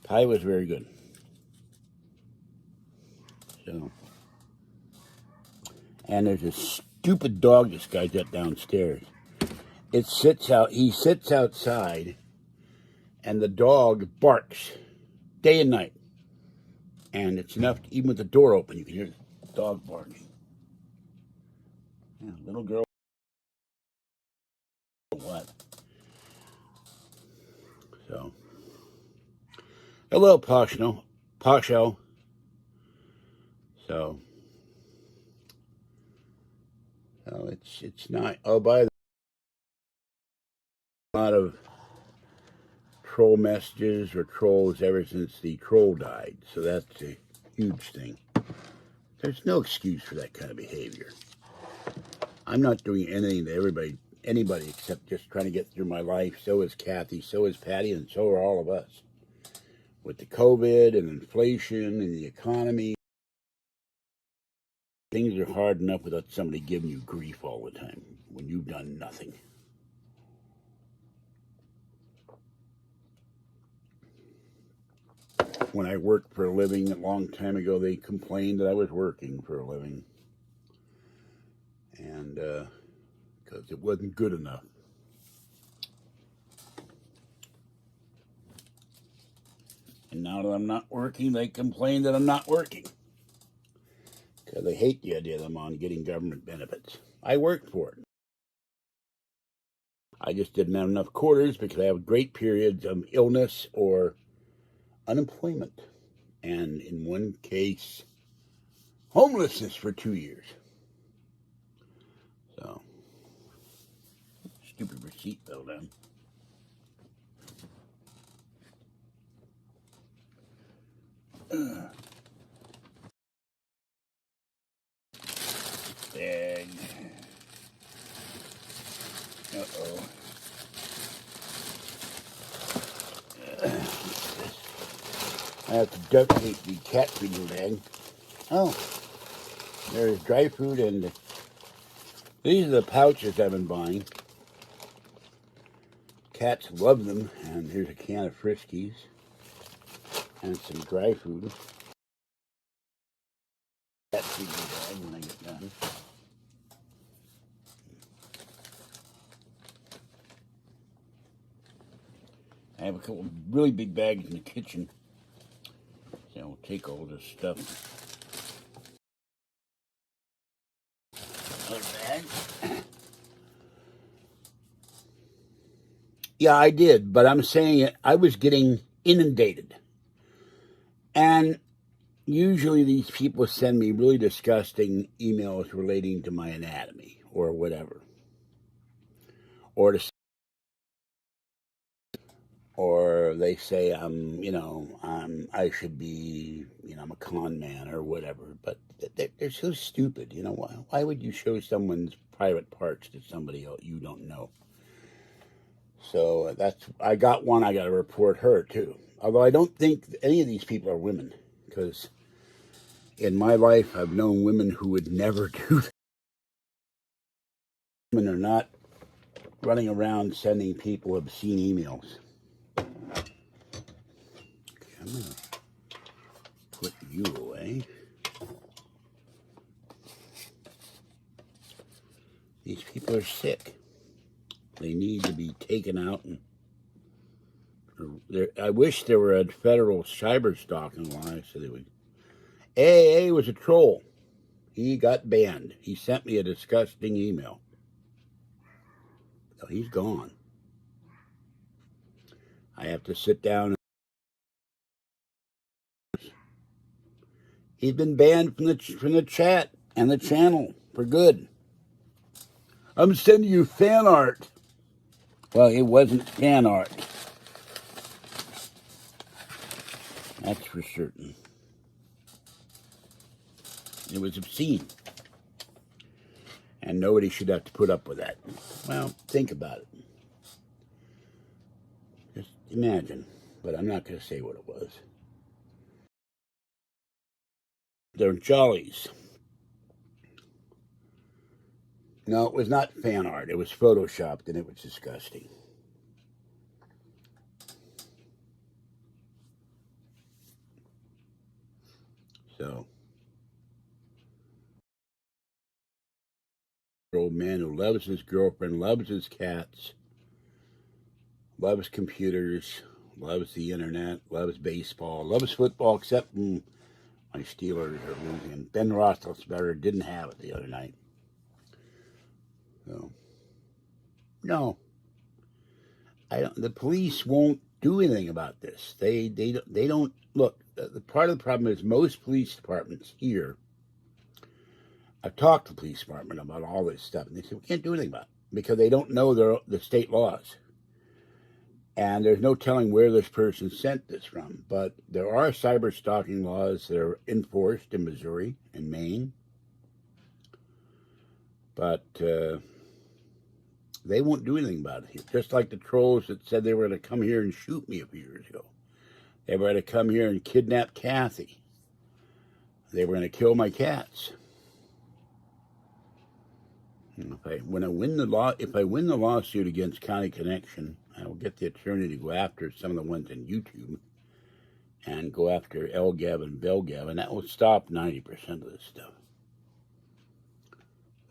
Pie was very good. So, and there's a stupid dog this guy got downstairs. He sits outside, and the dog barks day and night. And it's enough, even with the door open, you can hear the dog barking. Yeah, little girl. What? So, hello, Posho. So it's not. Oh, by the a lot of troll messages or trolls ever since the troll died. So that's a huge thing. There's no excuse for that kind of behavior. I'm not doing anything to anybody except just trying to get through my life. So is Kathy, so is Patty, and so are all of us. With the COVID and inflation and the economy, things are hard enough without somebody giving you grief all the time when you've done nothing. When I worked for a living a long time ago, they complained that I was working for a living. And because it wasn't good enough. And now that I'm not working, they complain that I'm not working. Because they hate the idea that I'm on getting government benefits. I worked for it. I just didn't have enough quarters because I have great periods of illness or unemployment. And in one case, homelessness for 2 years. So, stupid receipt fell down. Bag. Uh-oh. I have to duct tape the cat feeding bag. Oh, there's dry food, and these are the pouches I've been buying. Cats love them, and here's a can of Friskies and some dry food. Cat feeding bag when I get done. I have a couple of really big bags in the kitchen. So I'll take all this stuff. Another bag. Yeah, I did, but I'm saying it, I was getting inundated. And usually these people send me really disgusting emails relating to my anatomy or whatever. Or they say I should be, I'm a con man or whatever. But they're so stupid. Why would you show someone's private parts to somebody else you don't know? So I got one. I got to report her too. Although I don't think any of these people are women, because in my life I've known women who would never do that. Women are not running around sending people obscene emails. Okay, I'm gonna put you away. These people are sick. They need to be taken out. I wish there were a federal cyber stalking law so they would. AA was a troll. He got banned. He sent me a disgusting email. So he's gone. I have to sit down. He's been banned from the chat and the channel for good. I'm sending you fan art. Well, it wasn't fan art. That's for certain. It was obscene. And nobody should have to put up with that. Well, think about it. Just imagine. But I'm not going to say what it was. They're jollies. No, it was not fan art. It was photoshopped, and it was disgusting. So, old man who loves his girlfriend, loves his cats, loves computers, loves the internet, loves baseball, loves football, except when my Steelers are losing. Ben Roethlisberger didn't have it the other night. So, no, I don't. The police won't do anything about this. They don't look. The part of the problem is most police departments here. I've talked to the police department about all this stuff, and they say we can't do anything about it because they don't know the state laws. And there's no telling where this person sent this from. But there are cyber stalking laws that are enforced in Missouri and Maine. But they won't do anything about it here. Just like the trolls that said they were going to come here and shoot me a few years ago. They were going to come here and kidnap Kathy. They were going to kill my cats. If I win the lawsuit against County Connection, I will get the attorney to go after some of the ones on YouTube and go after LGAV and BellGAV, and that will stop 90% of this stuff.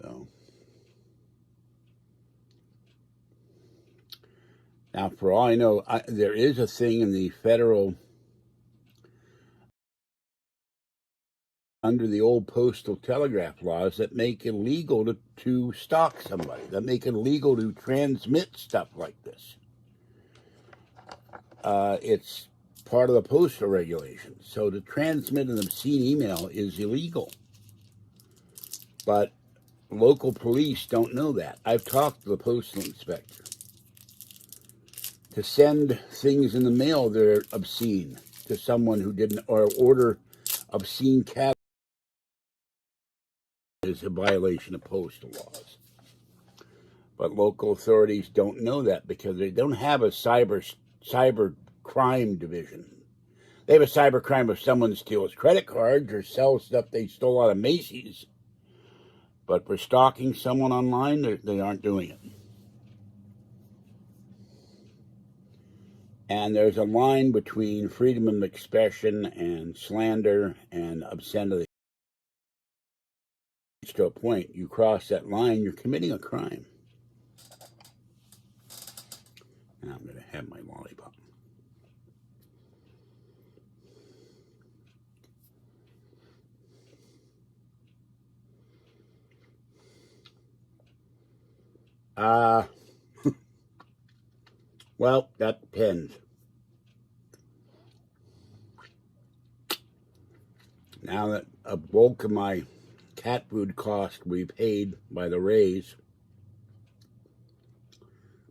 So now, for all I know, there is a thing in the federal, under the old postal telegraph laws, that make it illegal to stalk somebody, that make it illegal to transmit stuff like this. It's part of the postal regulations. So to transmit an obscene email is illegal. But local police don't know that. I've talked to the postal inspector. To send things in the mail that are obscene to someone who didn't, or order obscene cat is a violation of postal laws. But local authorities don't know that because they don't have a cyber crime division. They have a cyber crime if someone steals credit cards or sells stuff they stole out of Macy's. But for stalking someone online, they aren't doing it. And there's a line between freedom of expression and slander and obscenity. To a point, you cross that line, you're committing a crime. And I'm going to have my lollipop. Well, that depends. Now that a bulk of my cat food cost we paid by the raise,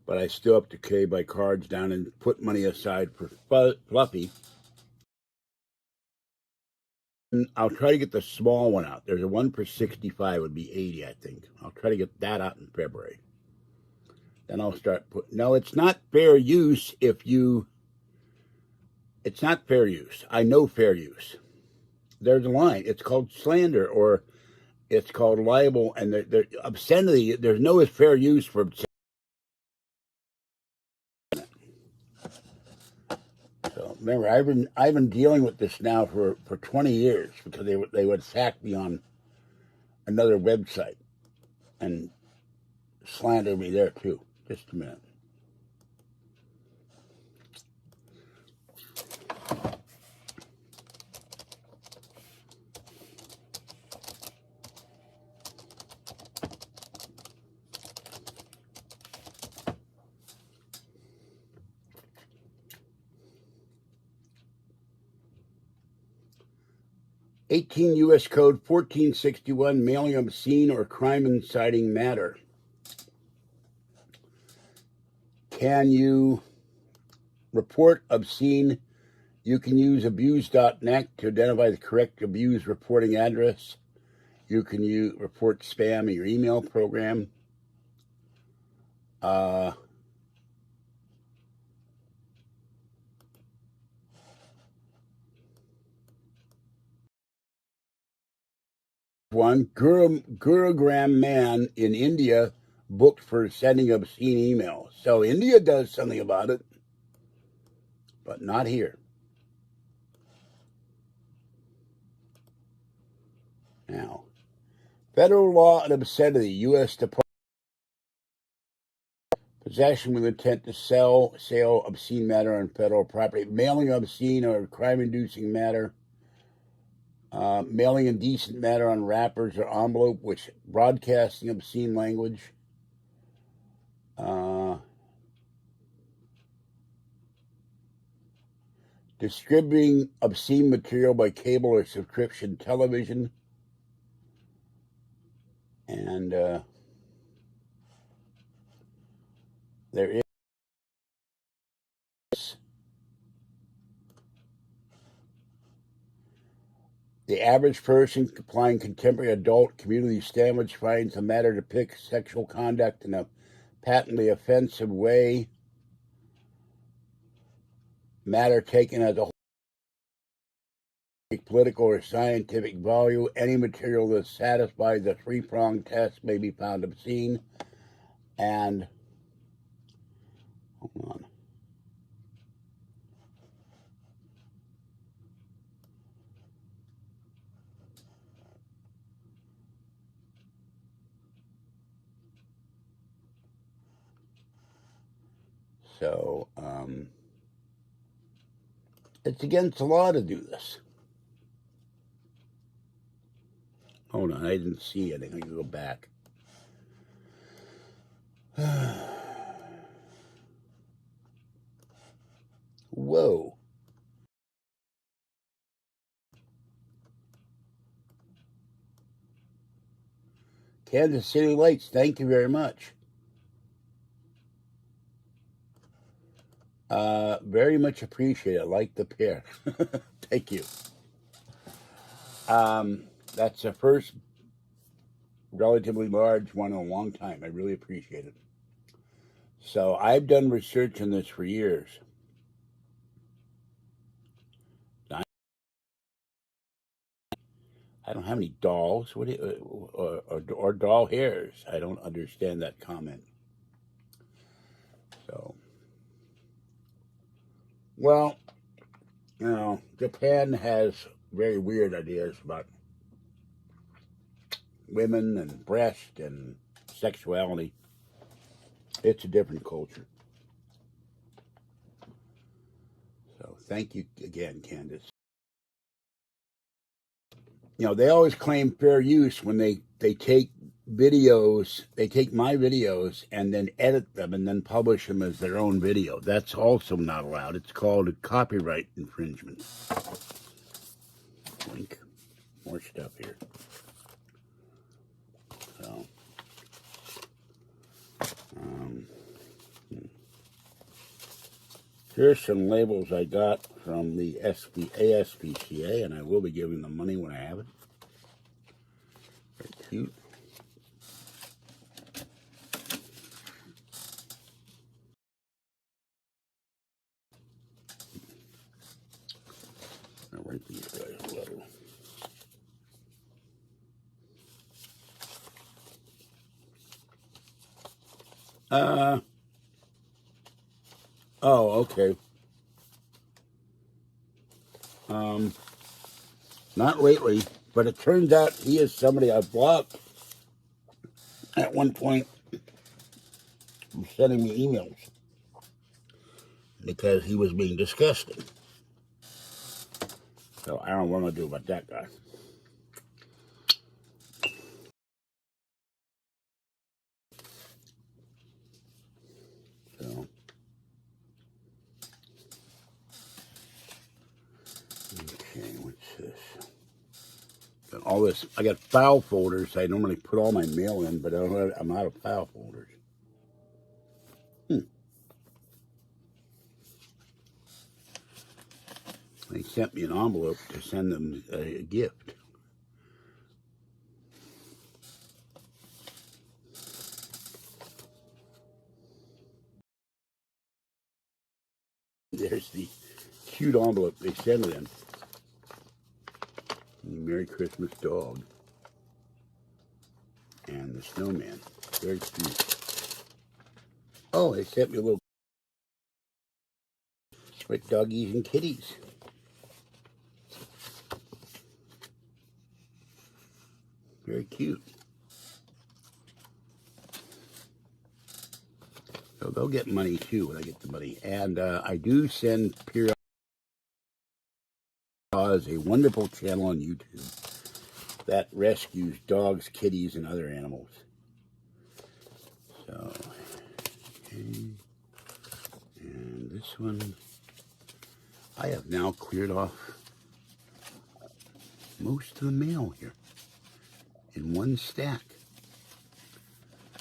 but I still have to pay by cards down and put money aside for Fluffy. And I'll try to get the small one out. There's a one for 65, would be 80, I think. I'll try to get that out in February. Then I'll start putting. No, it's not fair use if you. It's not fair use. I know fair use. There's a line. It's called slander, or it's called libel, and obscenity. There's no fair use for obscenity. So remember, I've been dealing with this now for 20 years because they would sack me on another website and slander me there too. Just a minute. '18 U.S. Code 1461, mailing obscene or crime-inciting matter. Can you report obscene? You can use abuse.net to identify the correct abuse reporting address. You can report spam in your email program. One Gurugram man in India booked for sending obscene emails. So India does something about it, but not here. Now, federal law and obscenity, U.S. Department possession with intent to sale obscene matter on federal property, mailing obscene or crime-inducing matter, mailing indecent matter on wrappers or envelope, which broadcasting obscene language, distributing obscene material by cable or subscription television, and there is the average person applying contemporary adult community standards finds the matter depicts sexual conduct in a patently offensive way, matter taken as a whole, political or scientific value. Any material that satisfies the three-pronged test may be found obscene. And hold on. So it's against the law to do this. Hold on, I didn't see anything. I can go back. Whoa. Kansas City Lights, thank you very much. Very much appreciate it. Like the pair. Thank you. That's the first relatively large one in a long time. I really appreciate it. So I've done research on this for years. I don't have any dolls. What or doll hairs? I don't understand that comment. So, well, Japan has very weird ideas about women and breast and sexuality. It's a different culture. So thank you again, Candace. They always claim fair use when they take videos, they take my videos and then edit them and then publish them as their own video. That's also not allowed. It's called a copyright infringement. Link. More stuff here. So, here's some labels I got from the ASPCA, and I will be giving them money when I have it. Very cute. I'll write these guys a letter. Oh, okay. Not lately, but it turns out he is somebody I blocked at one point from sending me emails because he was being disgusting. So I don't want to do about that guy. So, okay, what's this? Got all this. I got file folders. I normally put all my mail in, but I'm out of file folders. They sent me an envelope to send them a gift. There's the cute envelope they sent it in. Merry Christmas dog. And the snowman. Very cute. Oh, they sent me a little with doggies and kitties. Very cute. So they'll get money too when I get the money. And I do send periodically. Is a wonderful channel on YouTube that rescues dogs, kitties, and other animals. So, okay. And this one, I have now cleared off most of the mail here in one stack.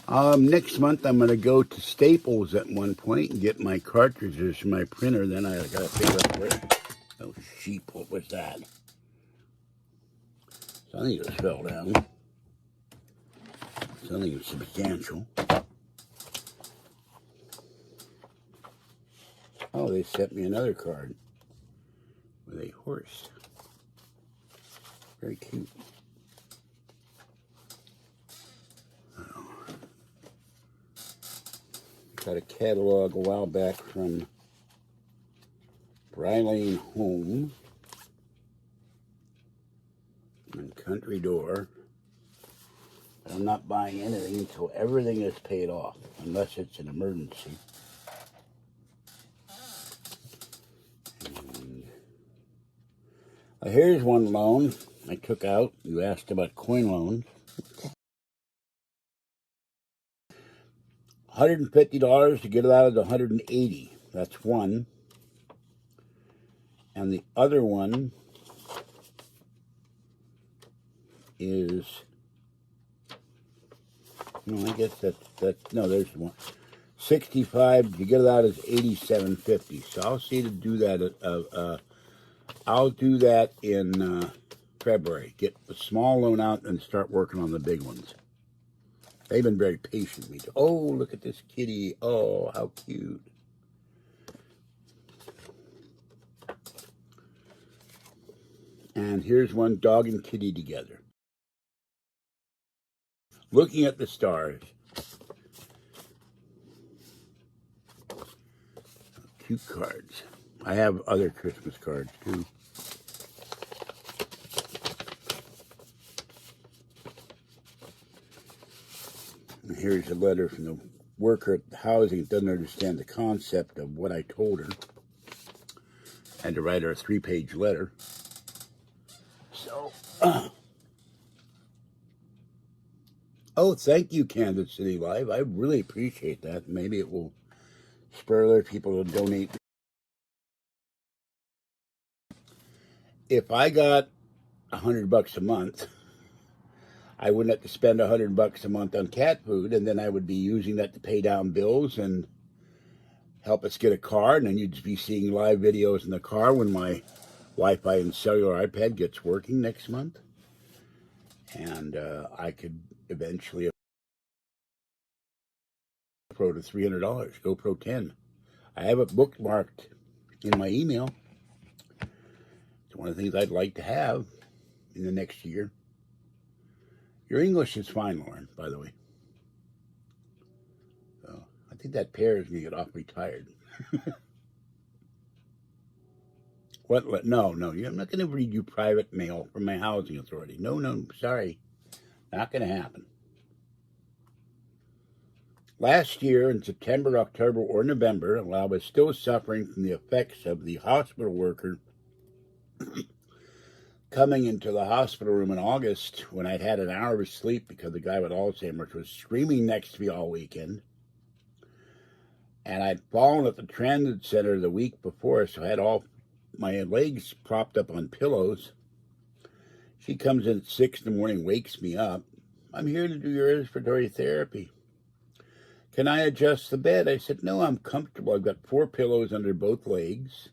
Next month, I'm going to go to Staples at one point and get my cartridges for my printer. Then I got to figure out where. Oh, sheep, what was that? Something just fell down. Something substantial. Oh, they sent me another card with a horse. Very cute. Oh. Got a catalog a while back from Brylane Home and Country Door. I'm not buying anything until everything is paid off, unless it's an emergency. And here's one loan I took out. You asked about coin loans. $150 to get it out of the $180. That's one. And the other one is, no, I guess no, there's one. 65 to get it out is $87.50. So I'll see to do that. I'll do that in February. Get the small loan out and start working on the big ones. They've been very patient with me. Oh, look at this kitty. Oh, how cute. And here's one dog and kitty together. Looking at the stars. Cute cards. I have other Christmas cards too. And here's a letter from the worker at the housing that doesn't understand the concept of what I told her. I had to write her a 3-page letter. So, Oh, thank you, Kansas City Live. I really appreciate that. Maybe it will spur other people to donate. If I got $100 a month, I wouldn't have to spend $100 a month on cat food, and then I would be using that to pay down bills and help us get a car, and then you'd be seeing live videos in the car when my Wi-Fi and cellular iPad gets working next month. And I could eventually GoPro to $300, GoPro 10. I have it bookmarked in my email. It's one of the things I'd like to have in the next year. Your English is fine, Lauren, by the way. So I think that pear is going to get awfully tired. What? No, I'm not going to read you private mail from my housing authority. No, sorry. Not going to happen. Last year in September, October, or November, while I was still suffering from the effects of the hospital worker coming into the hospital room in August when I'd had an hour of sleep because the guy with Alzheimer's was screaming next to me all weekend. And I'd fallen at the transit center the week before, so I had all my legs propped up on pillows. She comes in at 6 in the morning, wakes me up. I'm here to do your respiratory therapy. Can I adjust the bed? I said, no, I'm comfortable. I've got 4 pillows under both legs,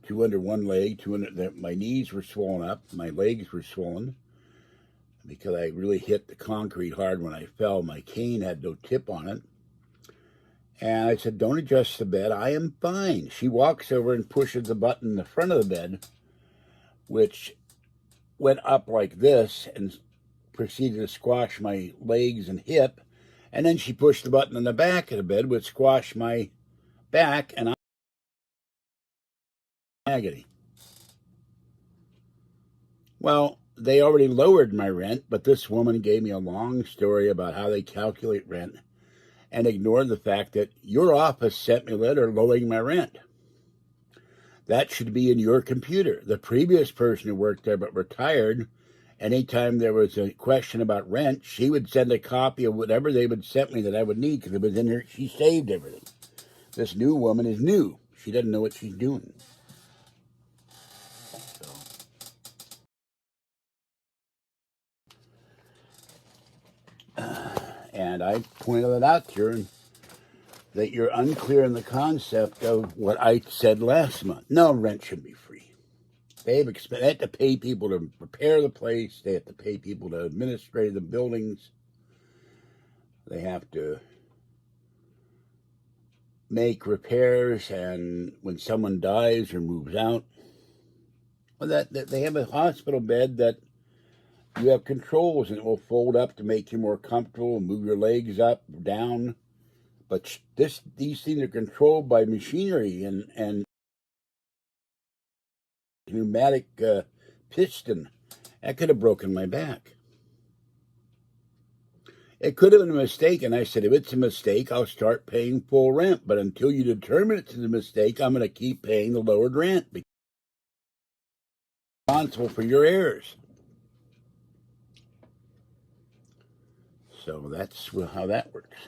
2 under one leg, 2 under. My knees were swollen up, my legs were swollen because I really hit the concrete hard when I fell. My cane had no tip on it. And I said, don't adjust the bed. I am fine. She walks over and pushes the button in the front of the bed, which went up like this and proceeded to squash my legs and hip. And then she pushed the button in the back of the bed, which squashed my back, and I'm in agony. Well, they already lowered my rent, but this woman gave me a long story about how they calculate rent and ignored the fact that your office sent me a letter lowering my rent. That should be in your computer. The previous person who worked there but retired, anytime there was a question about rent, she would send a copy of whatever they would send me that I would need because it was in her. She saved everything. This new woman is new. She doesn't know what she's doing. So. And I pointed it out to her that you're unclear in the concept of what I said last month. No, rent should be free. They have to pay people to repair the place. They have to pay people to administrate the buildings. They have to make repairs, and when someone dies or moves out, well, that they have a hospital bed that you have controls, and it will fold up to make you more comfortable and move your legs up, down. But these things are controlled by machinery and pneumatic piston. That could have broken my back. It could have been a mistake, and I said, if it's a mistake, I'll start paying full rent. But until you determine it's a mistake, I'm going to keep paying the lowered rent because I'm responsible for your errors. So that's how that works.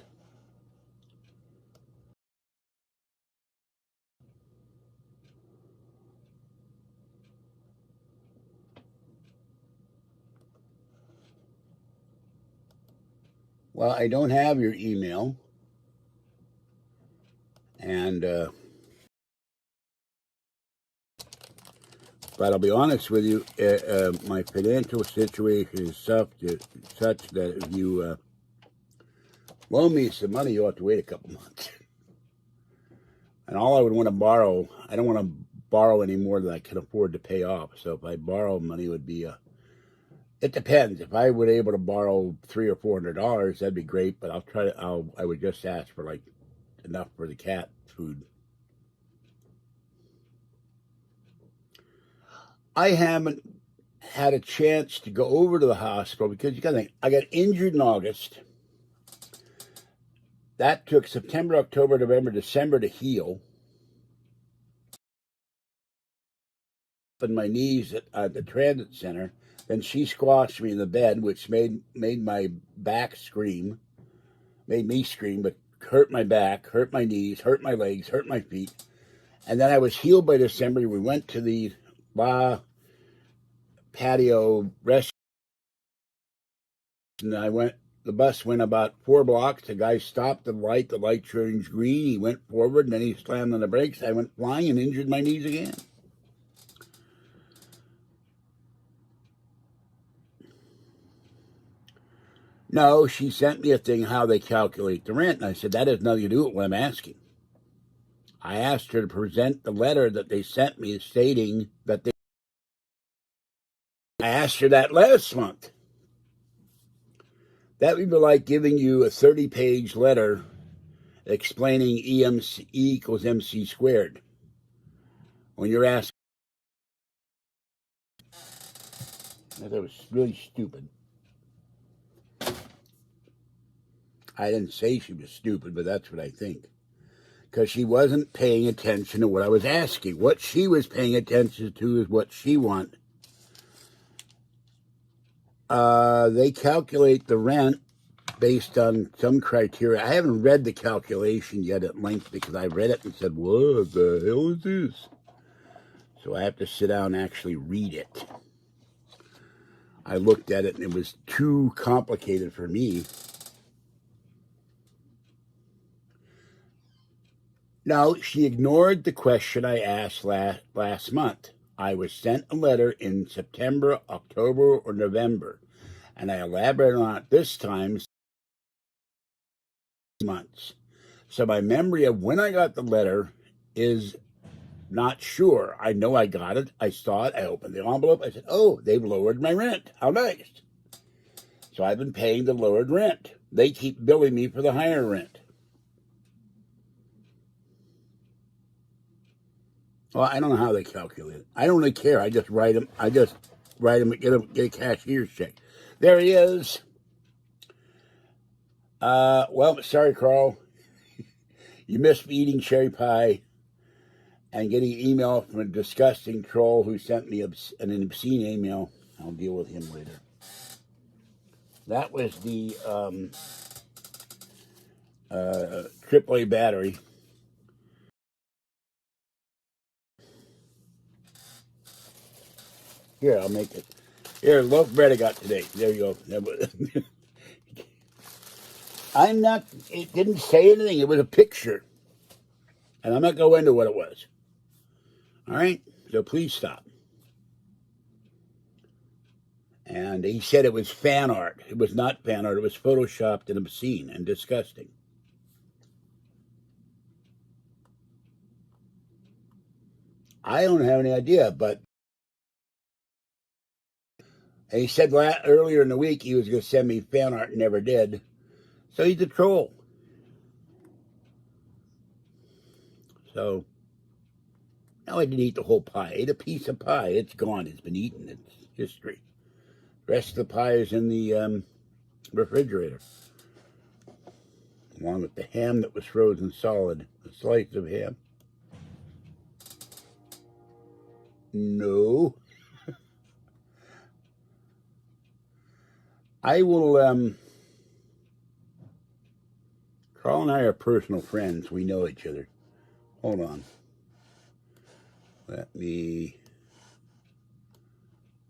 Well, I don't have your email, and but I'll be honest with you, my financial situation is such that if you loan me some money, you'll have to wait a couple months. And all I would want to borrow, I don't want to borrow any more than I can afford to pay off. So if I borrow money, it would be it depends. If I were able to borrow $300 or $400, that'd be great. But I would just ask for like enough for the cat food. I haven't had a chance to go over to the hospital because you got to think, I got injured in August. That took September, October, November, December to heal. on my knees at the transit center. Then she squashed me in the bed, which made my back scream, made me scream, but hurt my back, hurt my knees, hurt my legs, hurt my feet. And then I was healed by December. We went to the La Patio restaurant, and the bus went about 4 blocks. The guy stopped the light turned green. He went forward, and then he slammed on the brakes. I went flying and injured my knees again. No, she sent me a thing how they calculate the rent. And I said, that has nothing to do with what I'm asking. I asked her to present the letter that they sent me stating that I asked her that last month. That would be like giving you a 30-page letter explaining E equals MC squared. When you're asking, that was really stupid. I didn't say she was stupid, but that's what I think. Because she wasn't paying attention to what I was asking. What she was paying attention to is what she wants. They calculate the rent based on some criteria. I haven't read the calculation yet at length because I read it and said, what the hell is this? So I have to sit down and actually read it. I looked at it and it was too complicated for me. No, she ignored the question I asked last month. I was sent a letter in September, October, or November, and I elaborated on it this time, months. So my memory of when I got the letter is not sure. I know I got it. I saw it. I opened the envelope. I said, oh, they've lowered my rent. How nice. So I've been paying the lowered rent. They keep billing me for the higher rent. Well, I don't know how they calculate it. I don't really care. I just write them. And get a cashier's check. There he is. Well, sorry, Carl. You missed me eating cherry pie and getting an email from a disgusting troll who sent me an obscene email. I'll deal with him later. That was the AAA battery. Here, I'll make it. Here, loaf bread I got today. There you go. It didn't say anything. It was a picture. And I'm not going into what it was. All right? So please stop. And he said it was fan art. It was not fan art. It was photoshopped and obscene and disgusting. I don't have any idea, but he said earlier in the week he was going to send me fan art and never did. So he's a troll. So, now I didn't eat the whole pie. I ate a piece of pie. It's gone. It's been eaten. It's history. The rest of the pie is in the refrigerator. Along with the ham that was frozen solid. A slice of ham. No. I will, Carl and I are personal friends. We know each other. Hold on. Let me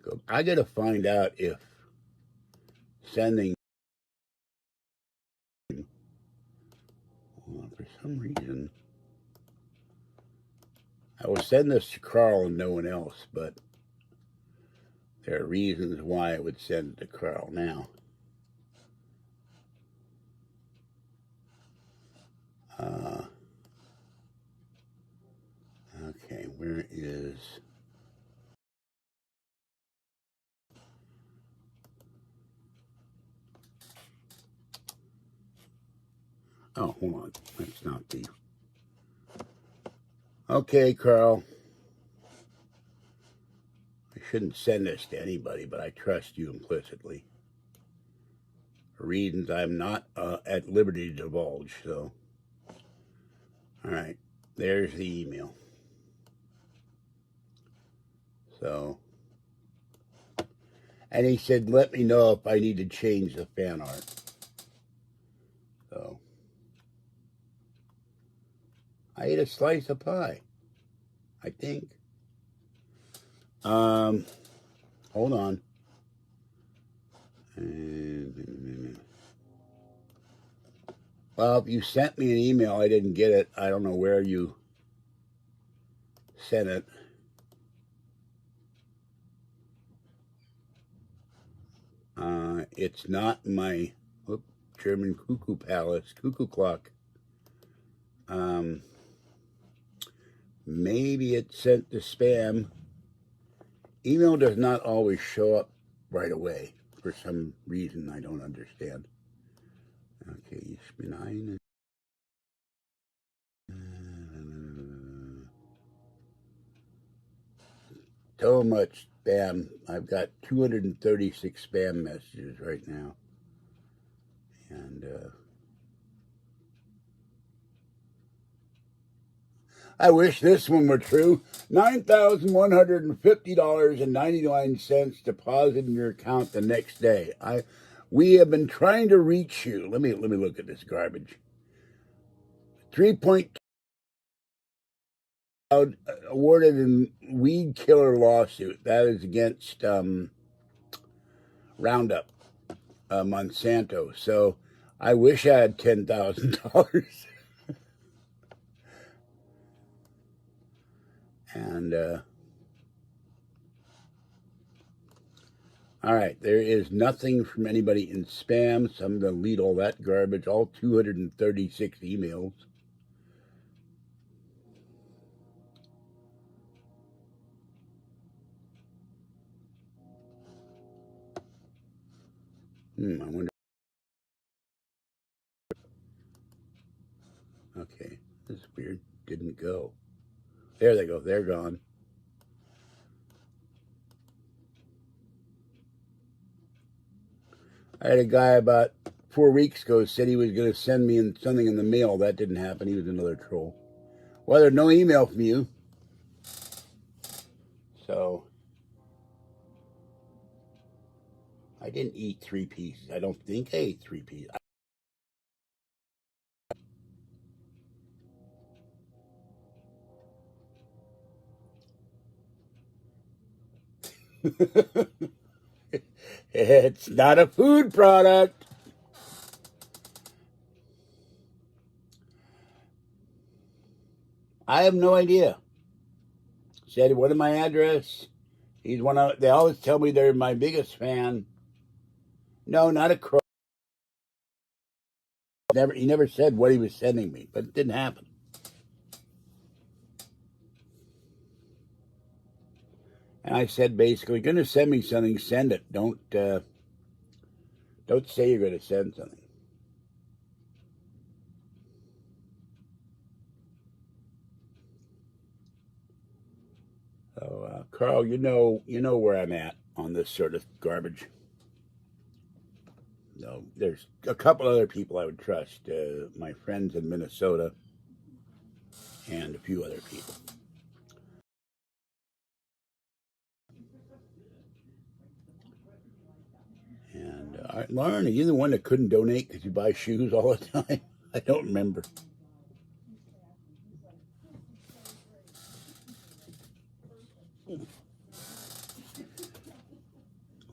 go. I got to find out if sending, for some reason, I will send this to Carl and no one else, but there are reasons why I would send it to Carl now. Okay, where is... Oh, hold on. That's not the... Okay, Carl. I shouldn't send this to anybody, but I trust you implicitly. For reasons I'm not at liberty to divulge, so... All right, there's the email. So, and he said, let me know if I need to change the fan art. So, I ate a slice of pie, I think. Hold on. Well, if you sent me an email, I didn't get it. I don't know where you sent it. It's not my German cuckoo palace, cuckoo clock. Maybe it's sent to spam. Email does not always show up right away for some reason I don't understand. Okay, ich bin eine. So much spam. I've got 236 spam messages right now. And I wish this one were true. $9,150.99 deposited in your account the next day. We have been trying to reach you. Let me look at this garbage. 3.2 awarded in weed killer lawsuit. That is against Roundup, Monsanto. So I wish I had $10,000. And all right, there is nothing from anybody in spam, so I'm going to delete all that garbage, all 236 emails. I wonder. Okay, this is weird. Didn't go. There they go. They're gone. I had a guy about 4 weeks ago said he was going to send me something in the mail. That didn't happen. He was another troll. Well, there's no email from you. So I didn't eat 3 pieces. I don't think I ate 3 pieces. It's not a food product. I have no idea. Said, what is my address? He's one of, they always tell me they're my biggest fan. No, not a crow. He never said what he was sending me, but it didn't happen. And I said, basically, you're going to send me something, send it. Don't say you're going to send something. So, Carl, you know where I'm at on this sort of garbage. No, there's a couple other people I would trust. My friends in Minnesota and a few other people. And Lauren, are you the one that couldn't donate because you buy shoes all the time? I don't remember.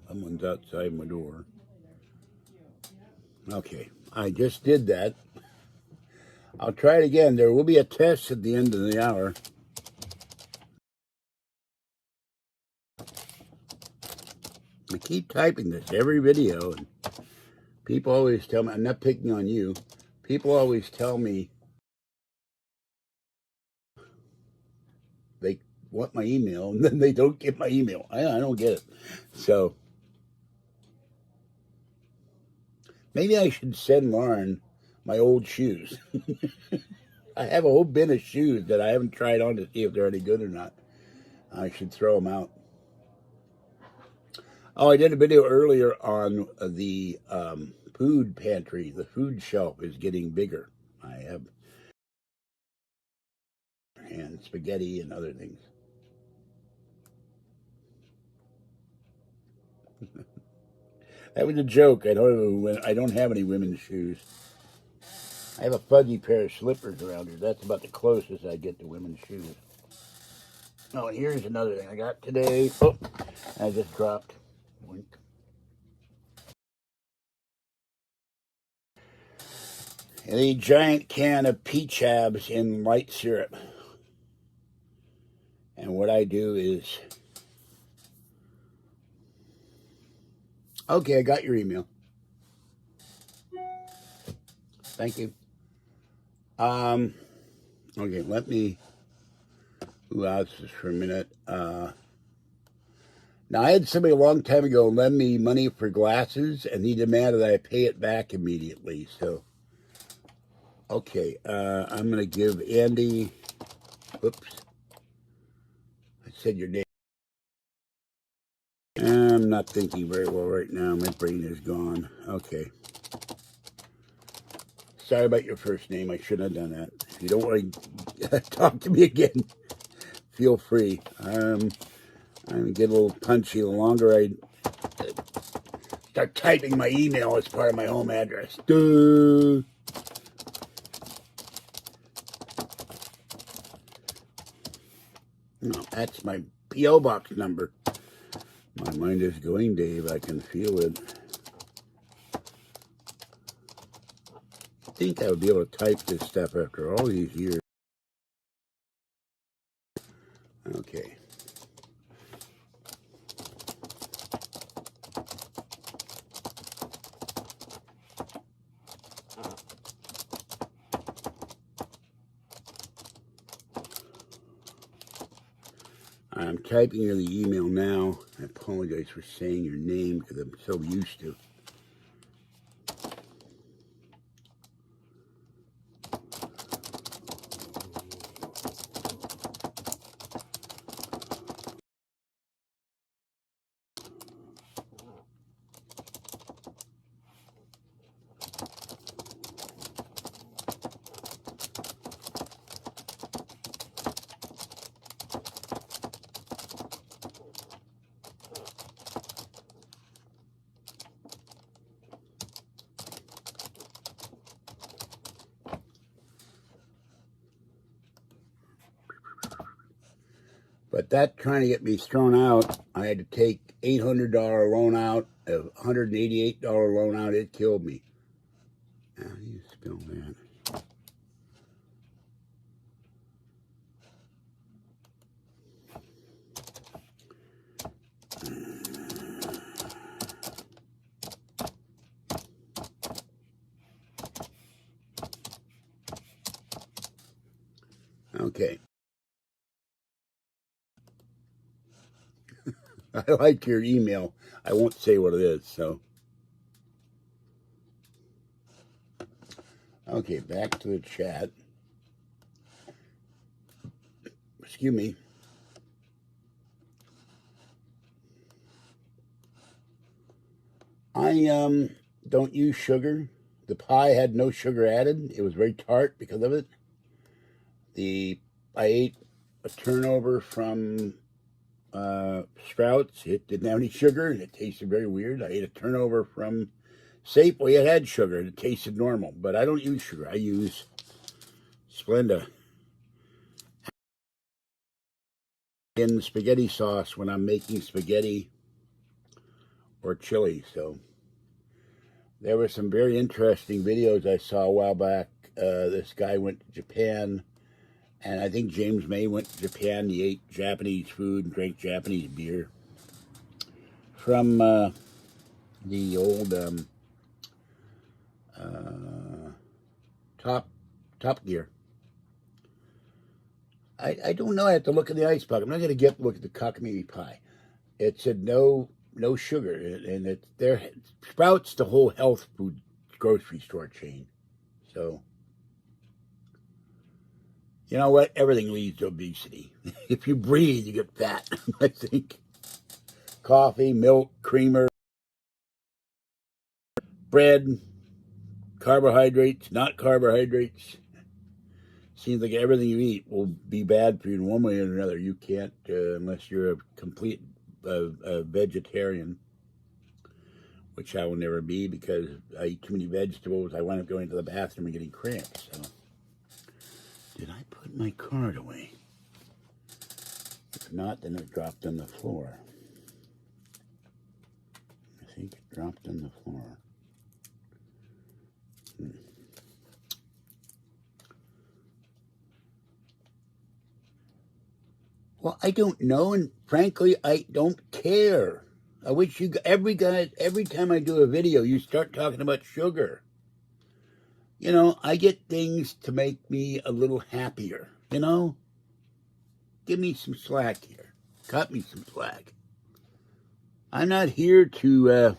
Someone's outside my door. Okay, I just did that. I'll try it again. There will be a test at the end of the hour. I keep typing this every video, and people always tell me, I'm not picking on you, people always tell me they want my email, and then they don't get my email. I don't get it. So maybe I should send Lauren my old shoes. I have a whole bin of shoes that I haven't tried on to see if they're any good or not. I should throw them out. Oh, I did a video earlier on the food pantry. The food shelf is getting bigger. I have and spaghetti and other things. That was a joke. I don't have any women's shoes. I have a fuzzy pair of slippers around here. That's about the closest I get to women's shoes. Oh, and here's another thing I got today. Oh, I just dropped. Wink. A giant can of peach habs in light syrup. And what I do is... Okay, I got your email. Thank you. Okay, let me allow this for a minute. Now, I had somebody a long time ago lend me money for glasses, and he demanded that I pay it back immediately. So, okay, I'm going to give Andy... Oops. I said your name. I'm not thinking very well right now. My brain is gone. Okay. Sorry about your first name. I shouldn't have done that. If you don't want to talk to me again, feel free. I'm going to get a little punchy the longer I start typing my email as part of my home address. Duh. No, that's my P.O. box number. My mind is going, Dave. I can feel it. I think I would be able to type this stuff after all these years. Okay. I'm typing you the email now. I apologize for saying your name because I'm so used to. But that trying to get me thrown out, I had to take $800 loan out, a $188 loan out. It killed me. How do you spell that? Okay. I like your email. I won't say what it is, so. Okay, back to the chat. Excuse me. I don't use sugar. The pie had no sugar added. It was very tart because of it. I ate a turnover from Sprouts. It didn't have any sugar and it tasted very weird. I ate a turnover from Safeway. It had sugar and it tasted normal. But I don't use sugar. I use Splenda in spaghetti sauce when I'm making spaghetti or chili. So there were some very interesting videos I saw a while back. This guy went to Japan, and I think James May went to Japan. He ate Japanese food and drank Japanese beer from the old Top Gear. I don't know. I have to look at the ice bucket. I'm not going to look at the cockamamie pie. It said no sugar, and it's there. Sprouts the whole health food grocery store chain. So you know what? Everything leads to obesity. If you breathe, you get fat. I think coffee, milk, creamer, bread, carbohydrates, not carbohydrates. Seems like everything you eat will be bad for you in one way or another. You can't unless you're a complete vegetarian. which I will never be because I eat too many vegetables. I wind up going to the bathroom and getting cramps. So, did I put my card away? If not, then it dropped on the floor. I think it dropped on the floor. Well, I don't know, and frankly, I don't care. I wish you, every time I do a video, you start talking about sugar. You know, I get things to make me a little happier, you know? Give me some slack here. Cut me some slack. I'm not here to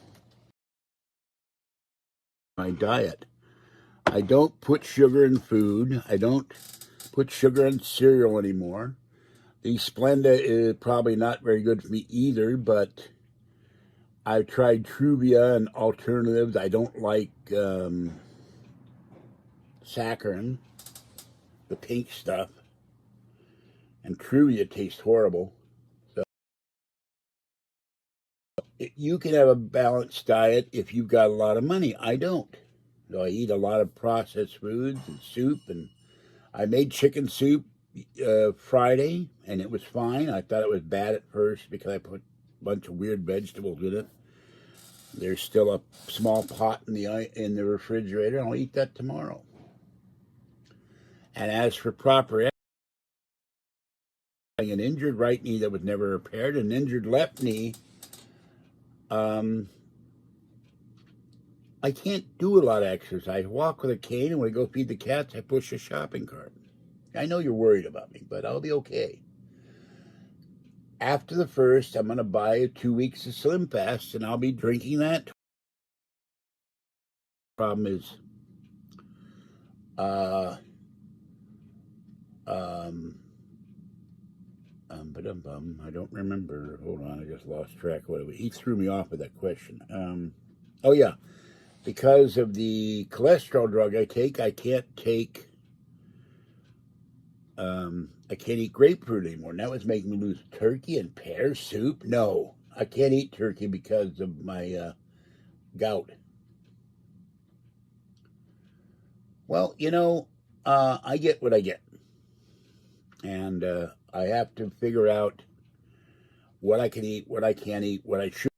my diet. I don't put sugar in food. I don't put sugar in cereal anymore. The Splenda is probably not very good for me either, but I've tried Truvia and alternatives. I don't like saccharin, the pink stuff, and Truvia tastes horrible. So you can have a balanced diet if you've got a lot of money. I don't. So I eat a lot of processed foods and soup, and I made chicken soup Friday, and it was fine. I thought it was bad at first because I put a bunch of weird vegetables in it. There's still a small pot in the refrigerator. I'll eat that tomorrow. And as for proper exercise, an injured right knee that was never repaired, an injured left knee, I can't do a lot of exercise. I walk with a cane, and when I go feed the cats, I push a shopping cart. I know you're worried about me, but I'll be okay. After the first, I'm going to buy 2 weeks of Slim Fast, and I'll be drinking that. Problem is, I don't remember. Hold on, I just lost track of what it was. He threw me off with that question. Oh yeah, because of the cholesterol drug I take, I can't eat grapefruit anymore. And that was making me lose turkey and pear soup. No, I can't eat turkey because of my gout. Well, you know, I get what I get. And I have to figure out what I can eat, what I can't eat, what I should.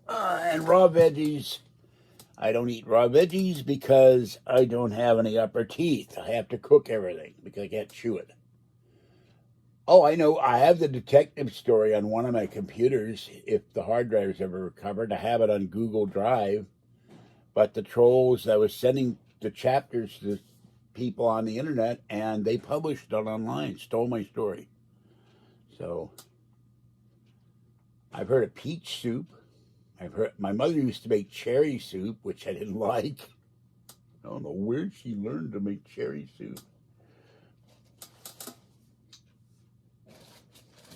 And raw veggies, I don't eat raw veggies because I don't have any upper teeth. I have to cook everything because I can't chew it. Oh, I know. I have the detective story on one of my computers. If the hard drive is ever recovered, I have it on Google Drive. But the trolls, I was sending the chapters to people on the internet, and they published it online, stole my story. So I've heard of peach soup. I've heard my mother used to make cherry soup, which I didn't like. I don't know where she learned to make cherry soup.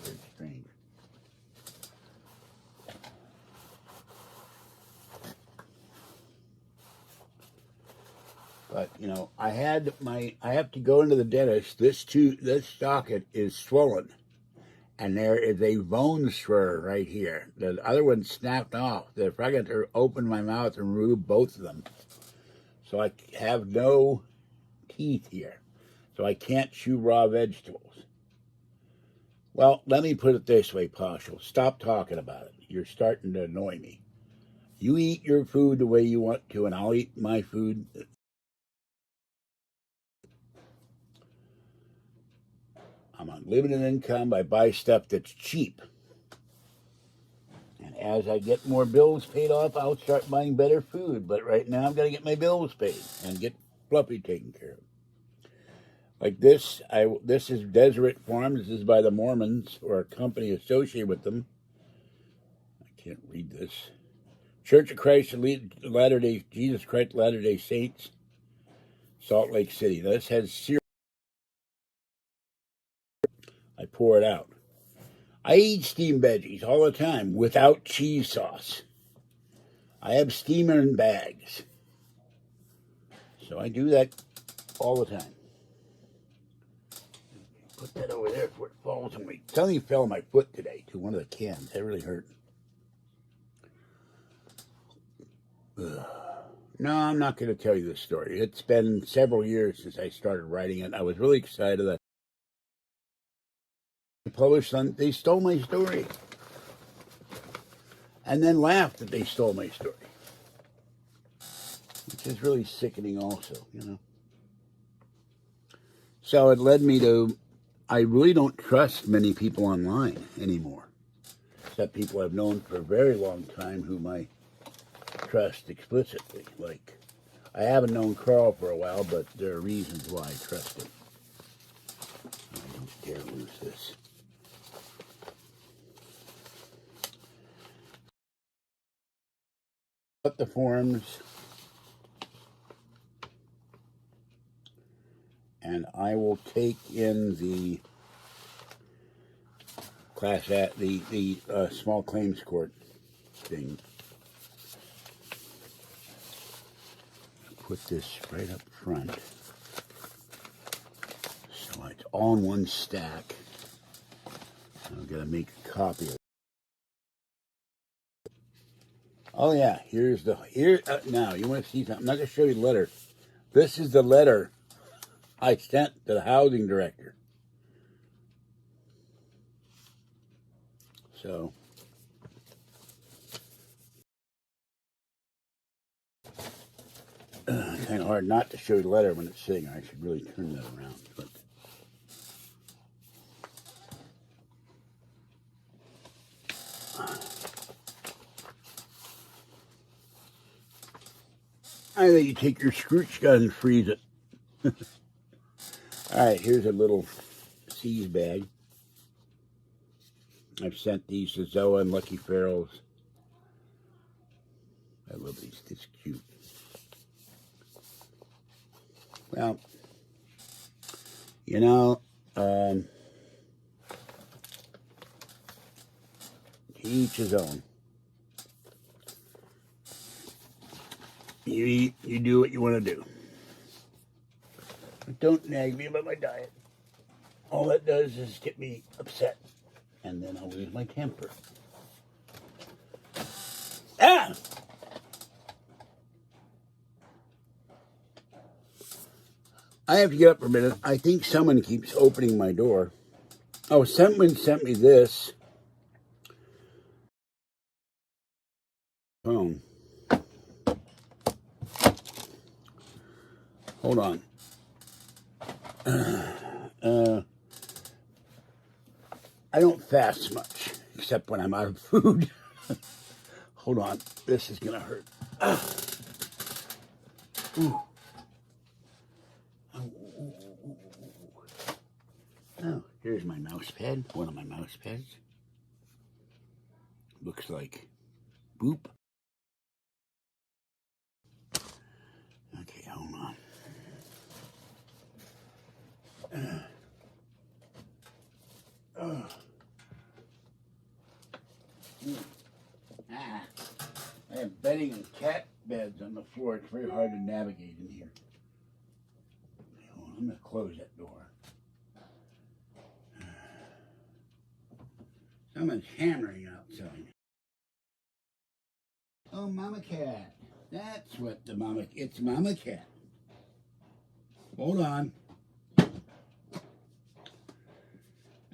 Very strange. But you know, I have to go into the dentist. This socket is swollen, and there is a bone spur right here. The other one snapped off. If I got to open my mouth and remove both of them, so I have no teeth here, so I can't chew raw vegetables. Well, let me put it this way, Partial. Stop talking about it. You're starting to annoy me. You eat your food the way you want to, and I'll eat my food. I'm on limited income. I buy stuff that's cheap. And as I get more bills paid off, I'll start buying better food. But right now, I've got to get my bills paid and get Fluffy taken care of. Like this, this is Deseret Farms. This is by the Mormons or a company associated with them. I can't read this. Church of Christ, Jesus Christ Latter-day Saints, Salt Lake City. This has cereal. I pour it out. I eat steamed veggies all the time without cheese sauce. I have steamer in bags. So I do that all the time. Put that over there before it falls on me. Something fell on my foot today to one of the cans. That really hurt. Ugh. No, I'm not going to tell you this story. It's been several years since I started writing it. I was really excited that they published on. They stole my story, and then laughed that they stole my story, which is really sickening, also. So it led me to. I really don't trust many people online anymore, except people I've known for a very long time whom I trust explicitly. Like, I haven't known Carl for a while, but there are reasons why I trust him. I don't dare lose this. But the forums, and I will take in the class at the small claims court thing. Put this right up front, so it's all in one stack. I'm gonna make a copy of it. Oh yeah, here. Now you want to see something? I'm not gonna show you the letter. This is the letter I sent to the housing director. So. Kind of hard not to show you the letter when it's sitting. I should really turn that around. But I think you take your scrooch gun and freeze it. All right, here's a little C's bag. I've sent these to Zoa and Lucky Farrell's. I love these. It's cute. Well, to each his own. You eat, you do what you want to do. But don't nag me about my diet. All that does is get me upset, and then I'll lose my temper. Ah! I have to get up for a minute. I think someone keeps opening my door. Oh, someone sent me this. Phone. Hold on. I don't fast much, except when I'm out of food. Hold on. This is going to hurt. Ooh. Oh, here's my mouse pad. One of my mouse pads. Looks like boop. Okay, hold on. I have bedding and cat beds on the floor. It's very hard to navigate in here. Hold on, I'm going to close that door. Someone's hammering outside. Oh, Mama Cat. That's what it's Mama Cat. Hold on. I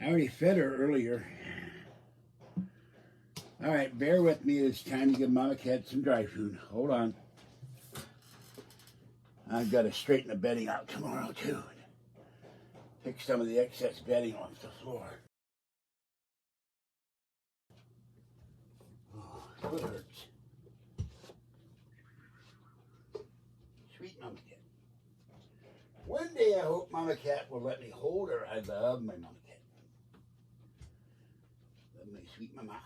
already fed her earlier. All right, bear with me. It's time to give Mama Cat some dry food. Hold on. I've got to straighten the bedding out tomorrow, too. Pick some of the excess bedding off the floor. Oh, it hurts. Sweet Mama Cat. One day I hope Mama Cat will let me hold her. I love my Mama Cat. Love my sweet Mama.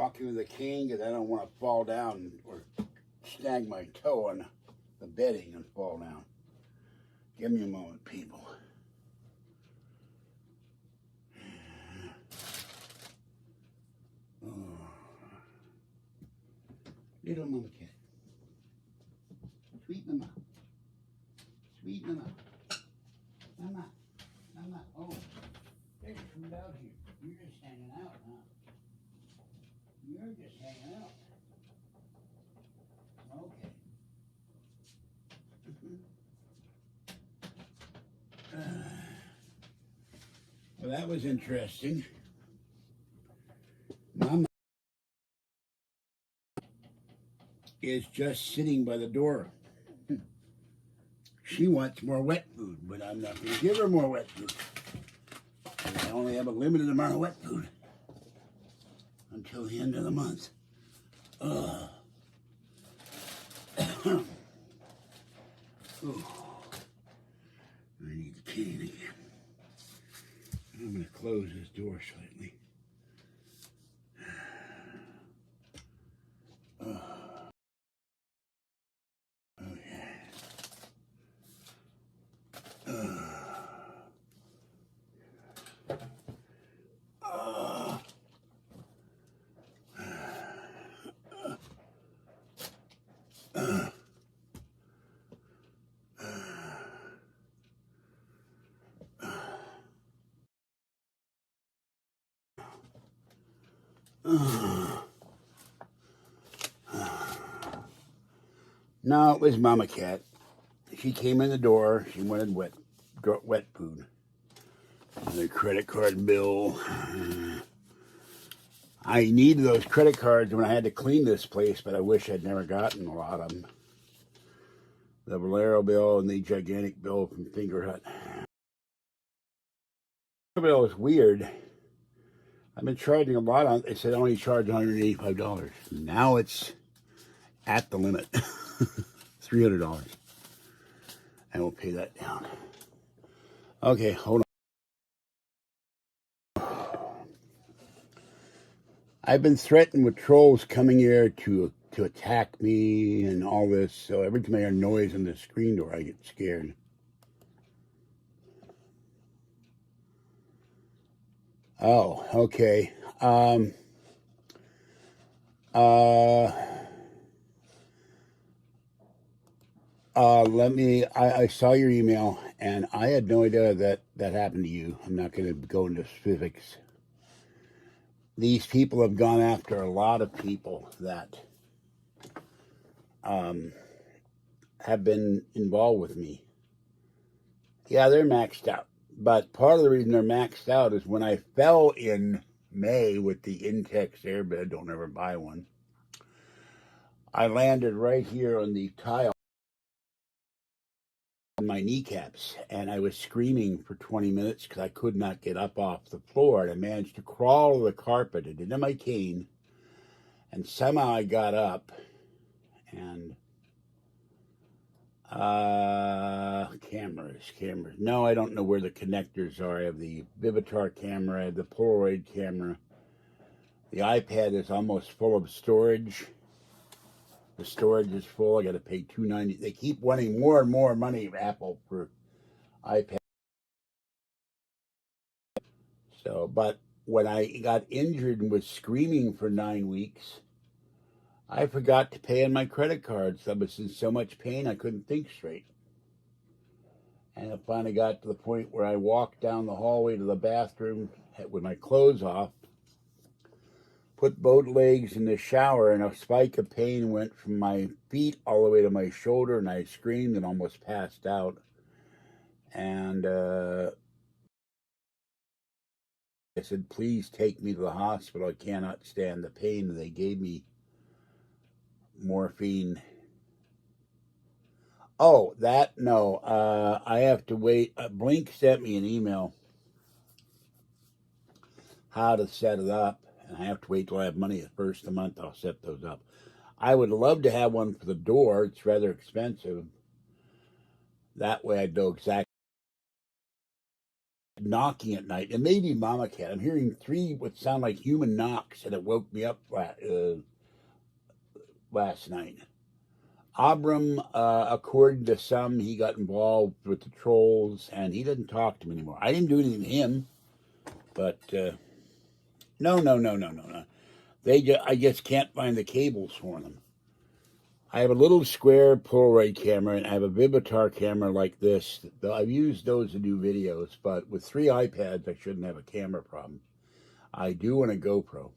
walking with a cane because I don't want to fall down or snag my toe on the bedding and fall down. Give me a moment, people. Oh. Little mama cat. Sweet mama. Sweet mama. Mama. Mama. Oh. There's food out here. You're just hanging out, huh? You're just hanging out. Okay. Well, that was interesting. Mama is just sitting by the door. She wants more wet food, but I'm not going to give her more wet food. I only have a limited amount of wet food until the end of the month. Ooh. I need the cane again. I'm going to close this door slightly. No, it was Mama Cat. She came in the door. She wanted wet food. Another credit card bill. I needed those credit cards when I had to clean this place, but I wish I'd never gotten a lot of them. The Valero bill and the gigantic bill from Finger Hut. The bill is weird. I've been charging a lot on. They said only charge $185. Now it's at the limit. $300. And we'll pay that down. Okay, hold on. I've been threatened with trolls coming here to attack me and all this, so every time I hear noise on the screen door, I get scared. Oh, okay. I saw your email, and I had no idea that happened to you. I'm not going to go into specifics. These people have gone after a lot of people that have been involved with me. Yeah, they're maxed out. But part of the reason they're maxed out is when I fell in May with the Intex airbed, don't ever buy one, I landed right here on the tile on my kneecaps, and I was screaming for 20 minutes because I could not get up off the floor, and I managed to crawl to the carpet and into my cane, and somehow I got up, and cameras. No, I don't know where the connectors are. I have the Vivitar camera, I have the Polaroid camera. The iPad is almost full of storage. The storage is full. I got to pay $290. They keep wanting more and more money, Apple, for iPad. So, but when I got injured and was screaming for 9 weeks, I forgot to pay on my credit cards. I was in so much pain I couldn't think straight. And I finally got to the point where I walked down the hallway to the bathroom with my clothes off, put both legs in the shower, and a spike of pain went from my feet all the way to my shoulder, and I screamed and almost passed out. And I said, please take me to the hospital. I cannot stand the pain. And they gave me morphine. Oh, no. I have to wait. Blink sent me an email how to set it up. And I have to wait till I have money the first of the month. I'll set those up. I would love to have one for the door. It's rather expensive. That way I'd know exactly knocking at night. It may be Mama Cat. I'm hearing 3 what sound like human knocks, and it woke me up last night. Abram, according to some, he got involved with the trolls, and he doesn't talk to me anymore. I didn't do anything to him, but no. I just can't find the cables for them. I have a little square Polaroid camera, and I have a Vivitar camera like this. I've used those to do videos, but with 3 iPads, I shouldn't have a camera problem. I do on a GoPro.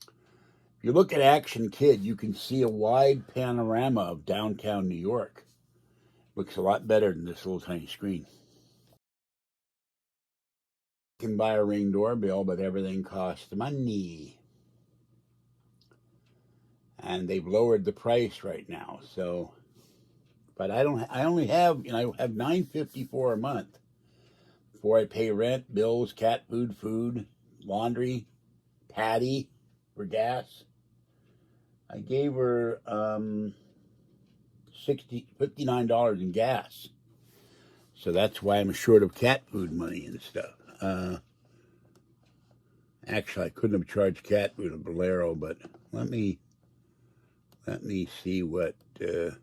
If you look at Action Kid, you can see a wide panorama of downtown New York. Looks a lot better than this little tiny screen. You can buy a Ring doorbell, but everything costs money. And they've lowered the price right now. So, but I only have, I have $9.54 a month before I pay rent, bills, cat food, laundry, Patty for gas. I gave her $59 in gas. So that's why I'm short of cat food money and stuff. Actually, I couldn't have charged cat food a Bolero, but let me see what I'm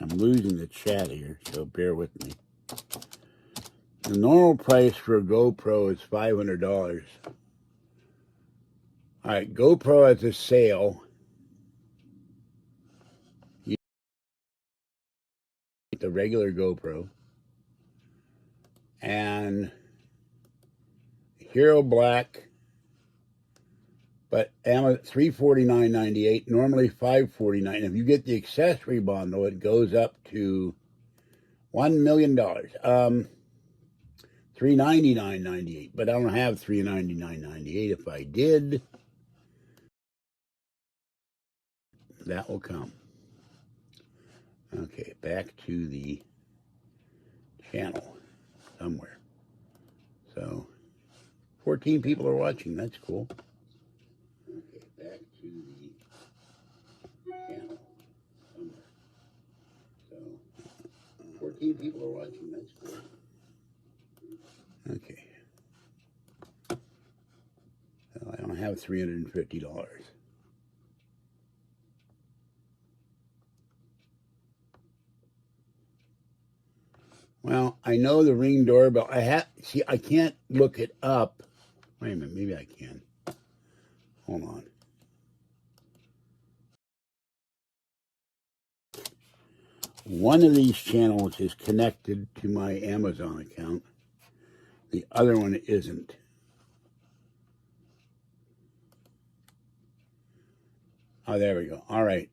losing the chat here, so bear with me. The normal price for a GoPro is $500. All right, GoPro has a sale. You get the regular GoPro and Hero Black, but $349.98, normally $549. If you get the accessory bundle, it goes up to $1 million. $399.98, but I don't have $399.98. If I did, that will come. Okay, back to the channel somewhere. So, 14 people are watching. That's cool. Okay, back to the channel somewhere. So, 14 people are watching. That's cool. Okay. Well, I don't have $350. Well, I know the Ring doorbell. I can't look it up. Wait a minute, maybe I can. Hold on. One of these channels is connected to my Amazon account. The other one isn't. Oh, there we go. All right.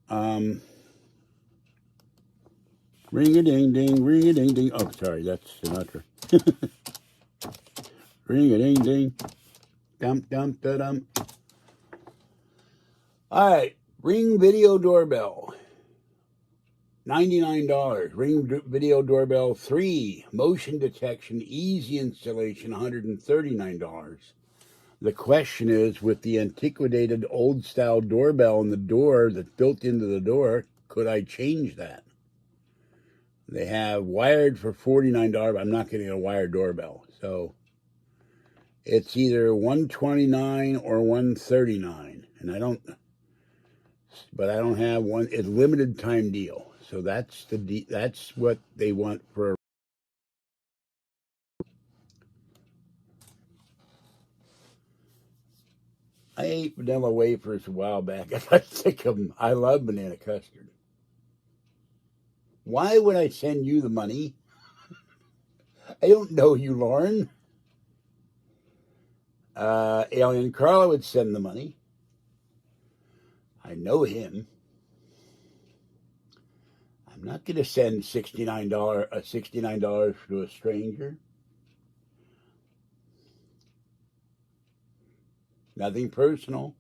Ring-a-ding-ding, ring-a-ding-ding. Oh, sorry, that's Sinatra. Ring-a-ding-ding. Dum-dum-da-dum. All right. Ring video doorbell. $99. Ring video doorbell 3. Motion detection, easy installation, $139. The question is, with the antiquated old-style doorbell in the door that's built into the door, could I change that? They have wired for $49. I'm not getting a wired doorbell. So it's either $129 or $139. And I don't have one. It's a limited time deal. So that's what they want for. I ate vanilla wafers a while back. I got sick of them. I love banana custard. Why would I send you the money? I don't know you, Lauren. Alien Carla would send the money. I know him. I'm not going to send $69 to a stranger. Nothing personal.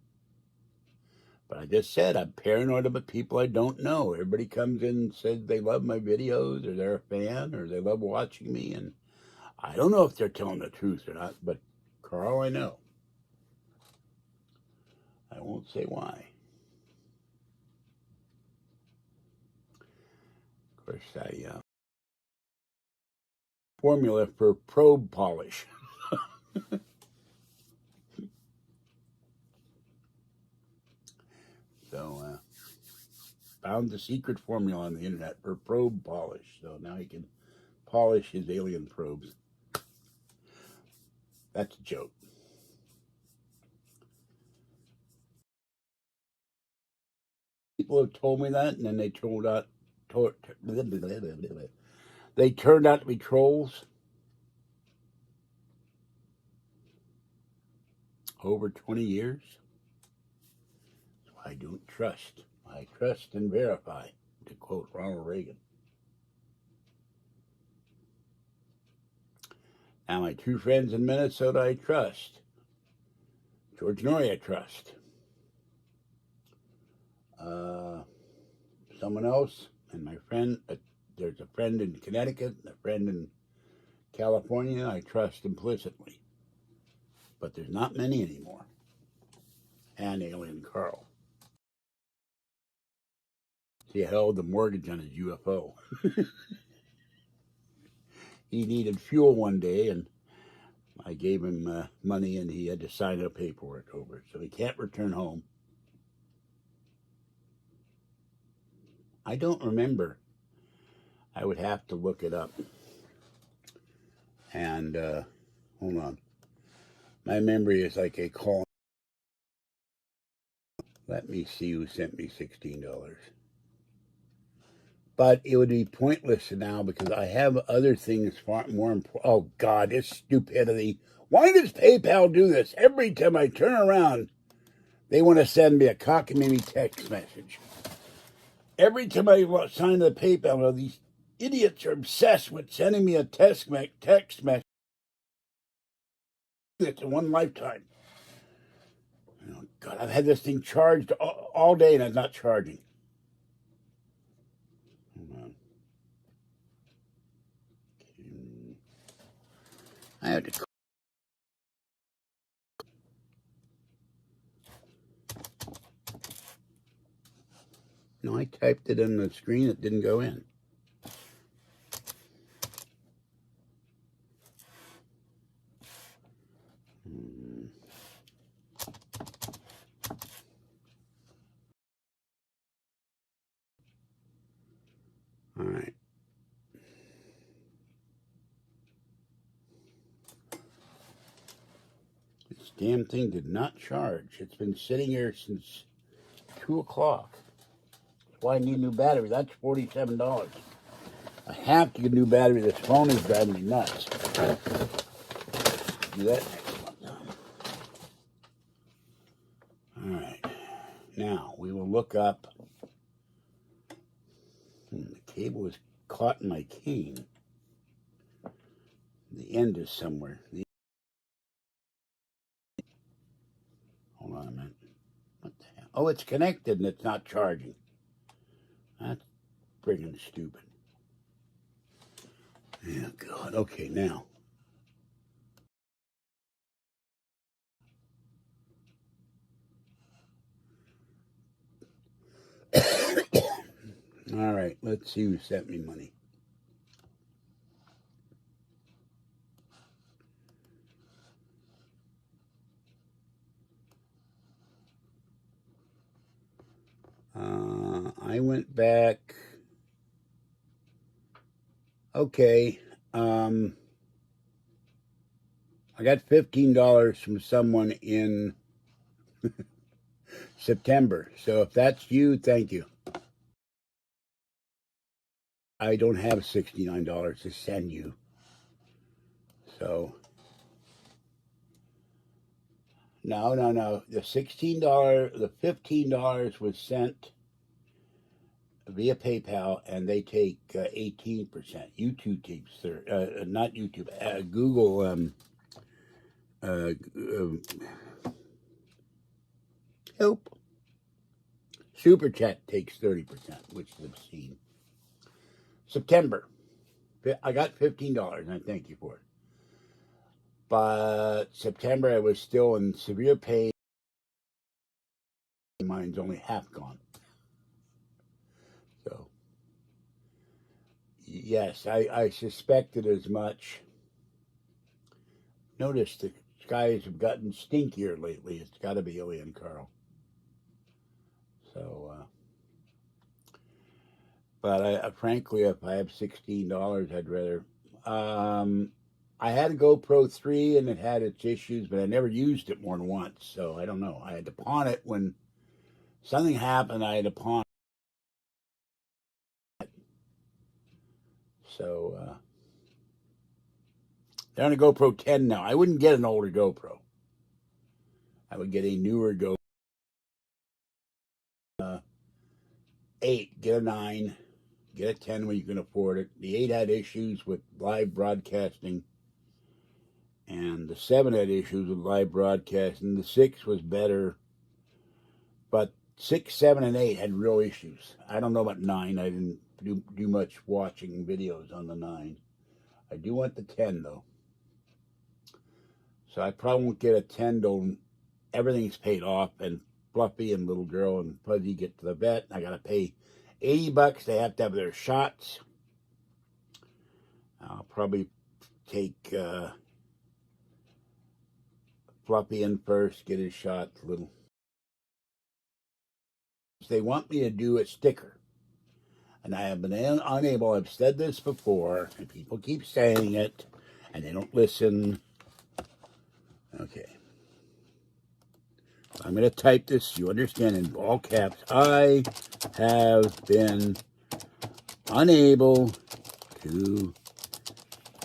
But I just said I'm paranoid about people I don't know. Everybody comes in and says they love my videos, or they're a fan, or they love watching me, and I don't know if they're telling the truth or not, but Carl, I know. I won't say why. Of course, formula for probe polish. So, found the secret formula on the internet for probe polish. So now he can polish his alien probes. That's a joke. People have told me that, and then they turned out to be trolls. Over 20 years. So I don't trust. I trust and verify, to quote Ronald Reagan. Now, my two friends in Minnesota I trust. George Norrie I trust. Someone else, and my friend, there's a friend in Connecticut, and a friend in California I trust implicitly. But there's not many anymore. And Alien Carl. He held the mortgage on his UFO. He needed fuel one day, and I gave him money, and he had to sign up paperwork over it. So he can't return home. I don't remember. I would have to look it up. And, hold on. My memory is like a call. Let me see who sent me $16. But it would be pointless now because I have other things far more important. Oh, God, this stupidity. Why does PayPal do this? Every time I turn around, they want to send me a cockamamie text message. Every time I sign the PayPal, these idiots are obsessed with sending me a text message. It's in one lifetime. Oh, God, I've had this thing charged all day and it's not charging. Hold on. I have to. No, I typed it in the screen. It didn't go in. All right. This damn thing did not charge. It's been sitting here since 2 o'clock. That's why I need a new battery. That's $47. I have to get a new battery. This phone is driving me nuts. Do that next month. All right. Now, we will look up. The cable is caught in my cane. The end is somewhere. Hold on a minute. What the hell? Oh, it's connected and it's not charging. That's friggin' stupid. Oh, God. Okay, now. All right, let's see who sent me money. I went back. Okay. I got $15 from someone in September. So if that's you, thank you. I don't have $69 to send you. So, no. The the $15 was sent via PayPal, and they take 18%. YouTube takes not YouTube, Google. Help. Super Chat takes 30%, which is obscene. September, I got $15, and I thank you for it. But September, I was still in severe pain. mine's only half gone. So, yes, I suspected as much. Notice the skies have gotten stinkier lately. It's got to be Ilya and Carl. So, but frankly, if I have $16, I'd rather. I had a GoPro 3 and it had its issues, but I never used it more than once. So I don't know. I had to pawn it when something happened. I had to pawn it. So they're on a GoPro 10 now. I wouldn't get an older GoPro. I would get a newer GoPro 8. Get a 9. Get a 10 when you can afford it. The 8 had issues with live broadcasting. And the 7 had issues with live broadcasting. The 6 was better. But 6, 7, and 8 had real issues. I don't know about 9. I didn't do much watching videos on the 9. I do want the 10, though. So I probably won't get a 10 till everything's paid off and Fluffy and Little Girl and Fuzzy get to the vet. I got to pay $80. They have to have their shots. I'll probably take Fluffy in first, get his shot. Little. They want me to do a sticker. And I have been unable, I've said this before, and people keep saying it, and they don't listen. Okay. I'm going to type this so you understand in all caps. I have been unable to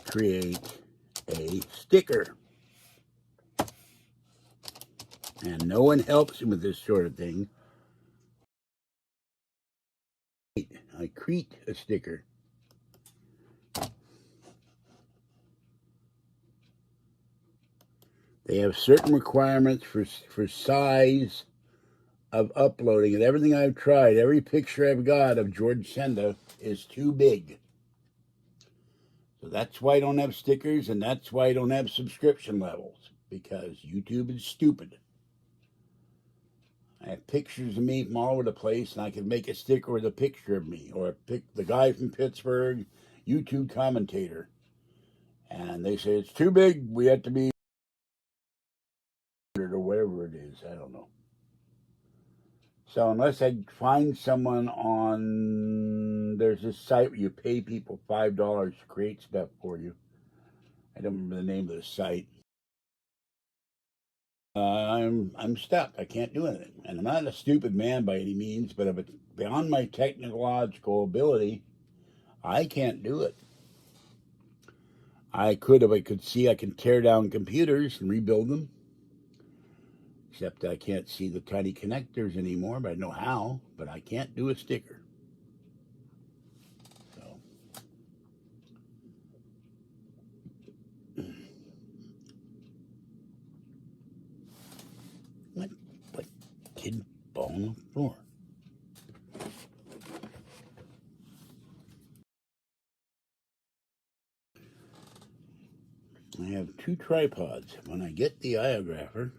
create a sticker. And no one helps me with this sort of thing. I create a sticker. They have certain requirements for size of uploading, and everything I've tried, every picture I've got of George Senda is too big. So that's why I don't have stickers, and that's why I don't have subscription levels, because YouTube is stupid. I have pictures of me from all over the place, and I can make a sticker with a picture of me, or the guy from Pittsburgh, YouTube commentator. And they say it's too big, we have to be, or whatever it is, I don't know. So unless I find someone on, there's this site where you pay people $5 to create stuff for you. I don't remember the name of the site. I'm stuck. I can't do anything. And I'm not a stupid man by any means, but if it's beyond my technological ability, I can't do it. I could, if I could see, I can tear down computers and rebuild them. Except I can't see the tiny connectors anymore, but I know how. But I can't do a sticker. So. What kid ball on the floor? I have 2 tripods. When I get the iographer,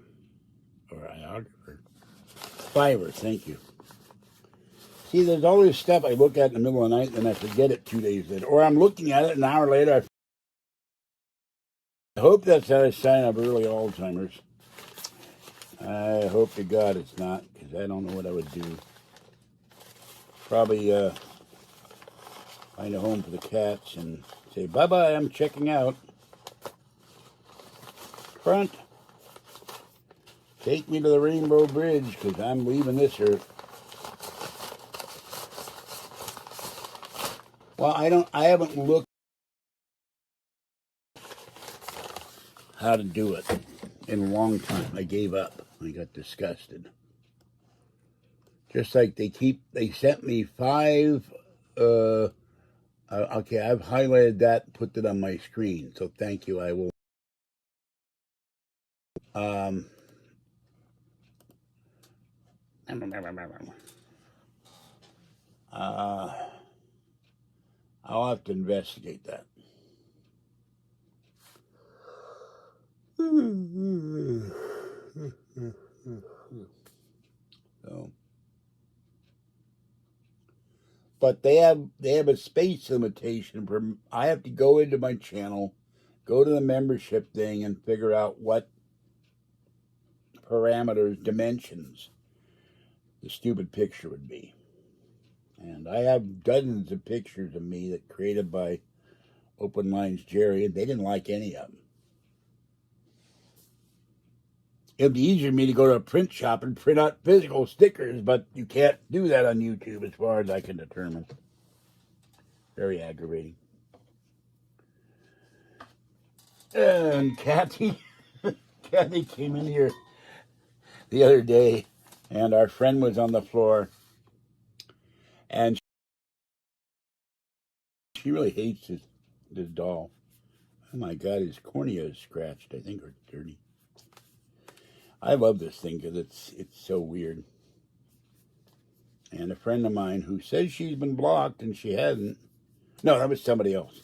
fiber, thank you. See, there's all this stuff I look at in the middle of the night and I forget it 2 days later. Or I'm looking at it an hour later. I hope that's not a sign of early Alzheimer's. I hope to God it's not, because I don't know what I would do. Probably find a home for the cats and say, bye-bye, I'm checking out. Front. Take me to the Rainbow Bridge, because I'm leaving this earth. Well, I haven't looked how to do it in a long time. I gave up. I got disgusted. Just like they sent me 5, okay, I've highlighted that and put it on my screen, so thank you, I will. I'll have to investigate that. So but they have a space limitation. I have to go into my channel, go to the membership thing, and figure out what parameters, dimensions the stupid picture would be. And I have dozens of pictures of me that created by Open Lines Jerry, and they didn't like any of them. It would be easier for me to go to a print shop and print out physical stickers, but you can't do that on YouTube as far as I can determine. Very aggravating. And Kathy came in here the other day, and our friend was on the floor, and she really hates this doll. Oh my God, his cornea is scratched, I think, or dirty. I love this thing because it's so weird. And a friend of mine who says she's been blocked and she hasn't. No, that was somebody else.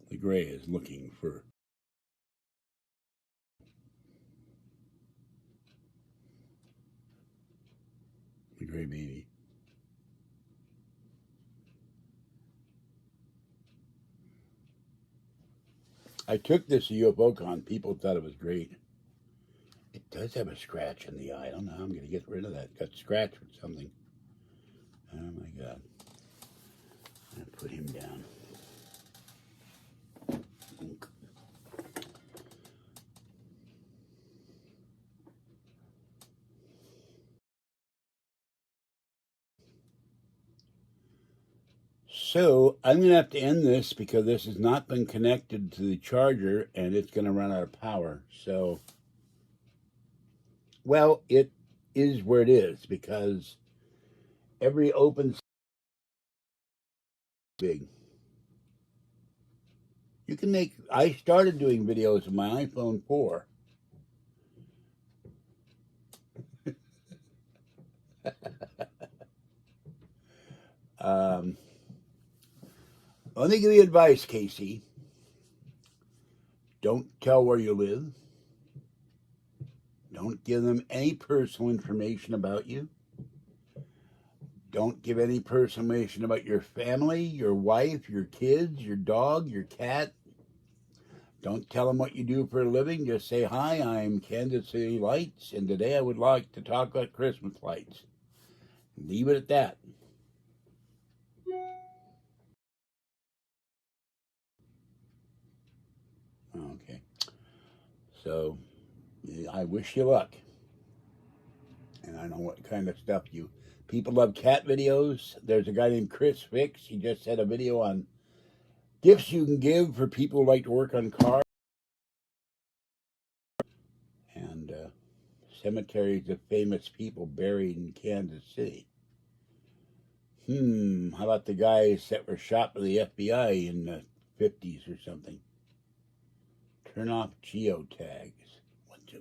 The gray is looking for the gray baby. I took this UFO-con. People thought it was great. It does have a scratch in the eye. I don't know how I'm going to get rid of that. It got scratched with something. Oh my God. I'm going to put him down. So I'm going to have to end this because this has not been connected to the charger and it's going to run out of power. So, well, it is where it is because every open big. You can make, I started doing videos with my iPhone 4. Let me give you advice, Casey. Don't tell where you live. Don't give them any personal information about you. Don't give any personal information about your family, your wife, your kids, your dog, your cat. Don't tell them what you do for a living. Just say, hi, I'm Kansas City Lights, and today I would like to talk about Christmas lights. Leave it at that. Okay. So, I wish you luck. And I don't know what kind of stuff people love cat videos. There's a guy named Chris Fix. He just had a video on gifts you can give for people who like to work on cars. And cemeteries of famous people buried in Kansas City. How about the guys that were shot by the FBI in the 50s or something? Turn off geotags.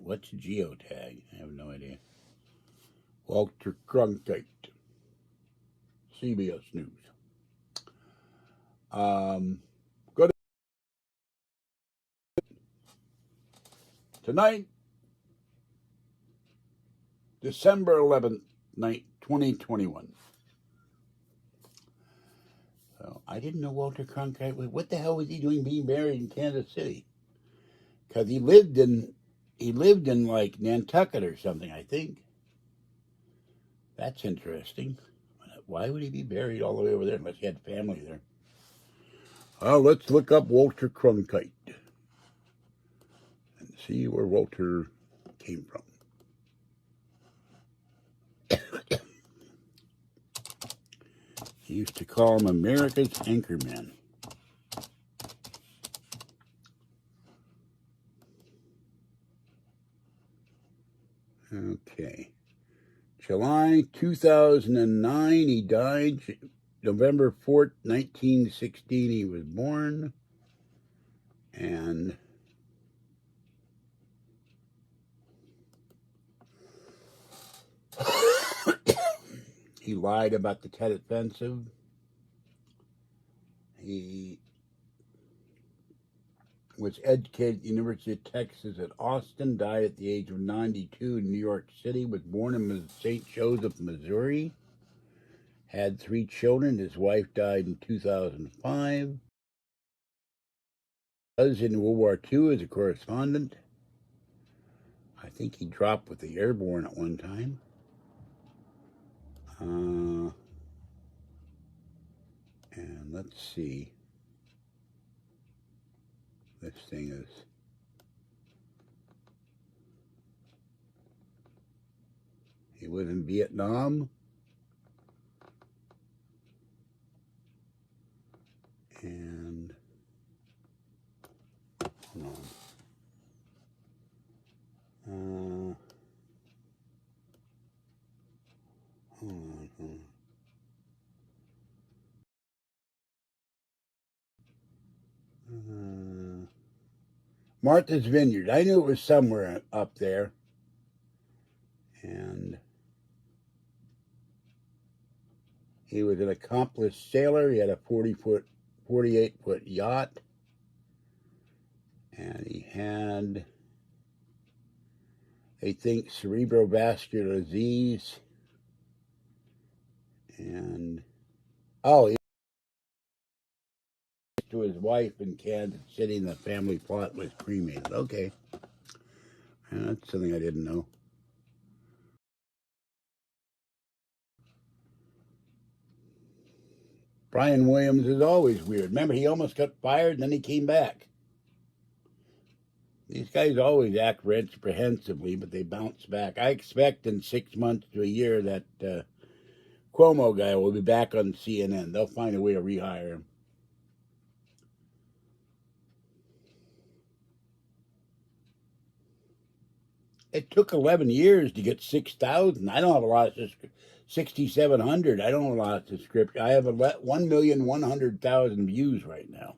What's a geotag? I have no idea. Walter Cronkite, CBS News. Go to tonight, December 11th, 2021. So I didn't know Walter Cronkite. What the hell was he doing being buried in Kansas City? Because he lived in like Nantucket or something, I think. That's interesting. Why would he be buried all the way over there unless he had family there? Let's look up Walter Cronkite and see where Walter came from. He used to call him America's Anchorman. Okay. July 2009, he died. November 4th, 1916, he was born. And he lied about the Tet Offensive. He was educated at the University of Texas at Austin, died at the age of 92 in New York City, was born in St. Joseph, Missouri, had 3 children. His wife died in 2005. Was in World War II as a correspondent. I think he dropped with the airborne at one time. And let's see. This thing is... He was in Vietnam. And... Hold on. Hold on. Martha's Vineyard. I knew it was somewhere up there. And he was an accomplished sailor. He had a 48-foot yacht. And he had, they think, cerebrovascular disease. And, oh, he to his wife in Kansas City, and the family plot was cremated. Okay. That's something I didn't know. Brian Williams is always weird. Remember, he almost got fired, and then he came back. These guys always act reprehensively, but they bounce back. I expect in 6 months to a year that Cuomo guy will be back on CNN. They'll find a way to rehire him. It took 11 years to get 6,000. I don't have a lot of 6,700. I don't have a lot of subscription. I have 1,100,000 views right now.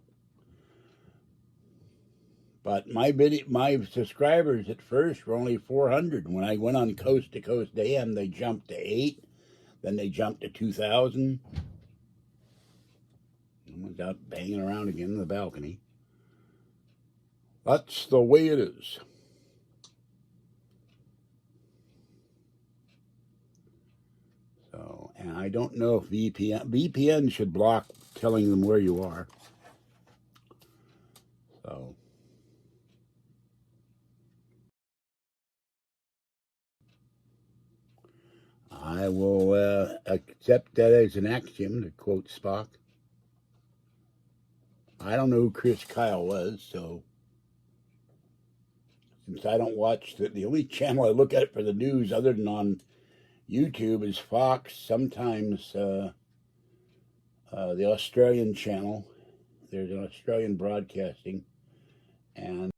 But my subscribers at first were only 400. When I went on Coast to Coast AM, they jumped to 8. Then they jumped to 2,000. Someone's out banging around again in the balcony. That's the way it is. So, and I don't know if VPN should block telling them where you are. So, I will accept that as an axiom, to quote Spock. I don't know who Chris Kyle was, so since I don't watch the only channel I look at for the news other than on YouTube is Fox, sometimes the Australian channel. There's an Australian broadcasting, and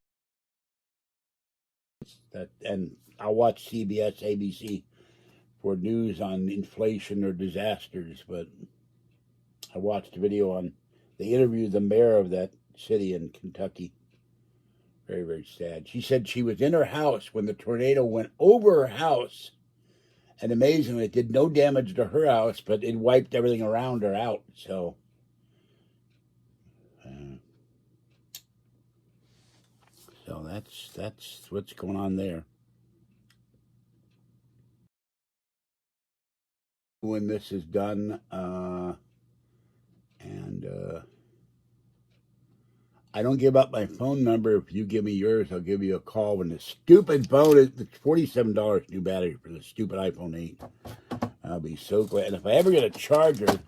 I'll watch CBS, ABC for news on inflation or disasters. But I watched a video on, they interviewed the mayor of that city in Kentucky. Very, very sad. She said she was in her house when the tornado went over her house. And amazingly, it did no damage to her house, but it wiped everything around her out. So, that's what's going on there. When this is done, I don't give up my phone number. If you give me yours, I'll give you a call. When the stupid phone is, it's $47 new battery for the stupid iPhone 8. I'll be so glad. And if I ever get a charger,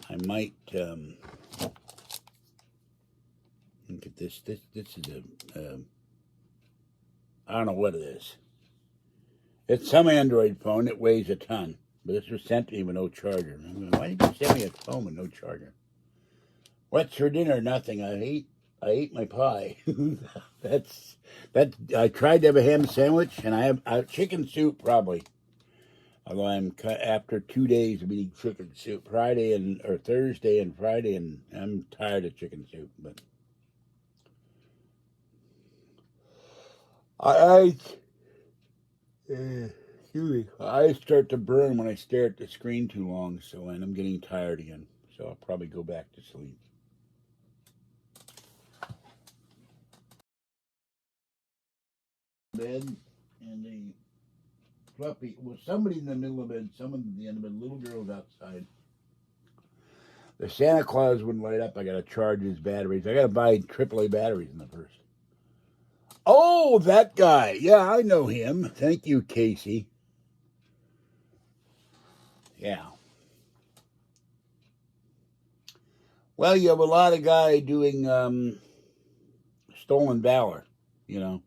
I might look at this. This is I don't know what it is. It's some Android phone. It weighs a ton. But this was sent to me with no charger. I'm going, why did you send me a phone with no charger? What's for dinner? Nothing. I ate my pie. I tried to have a ham sandwich, and I have chicken soup probably. Although I'm after 2 days of eating chicken soup, Thursday and Friday, and I'm tired of chicken soup. But I start to burn when I stare at the screen too long. And I'm getting tired again. So I'll probably go back to sleep. bed, and a fluffy, well, somebody in the middle of the bed, someone at the end of the bed, little girl's outside. The Santa Claus wouldn't light up. I got to charge his batteries. I got to buy AAA batteries in the first. Oh, that guy. Yeah, I know him. Thank you, Casey. Yeah. Well, you have a lot of guys doing stolen valor, you know.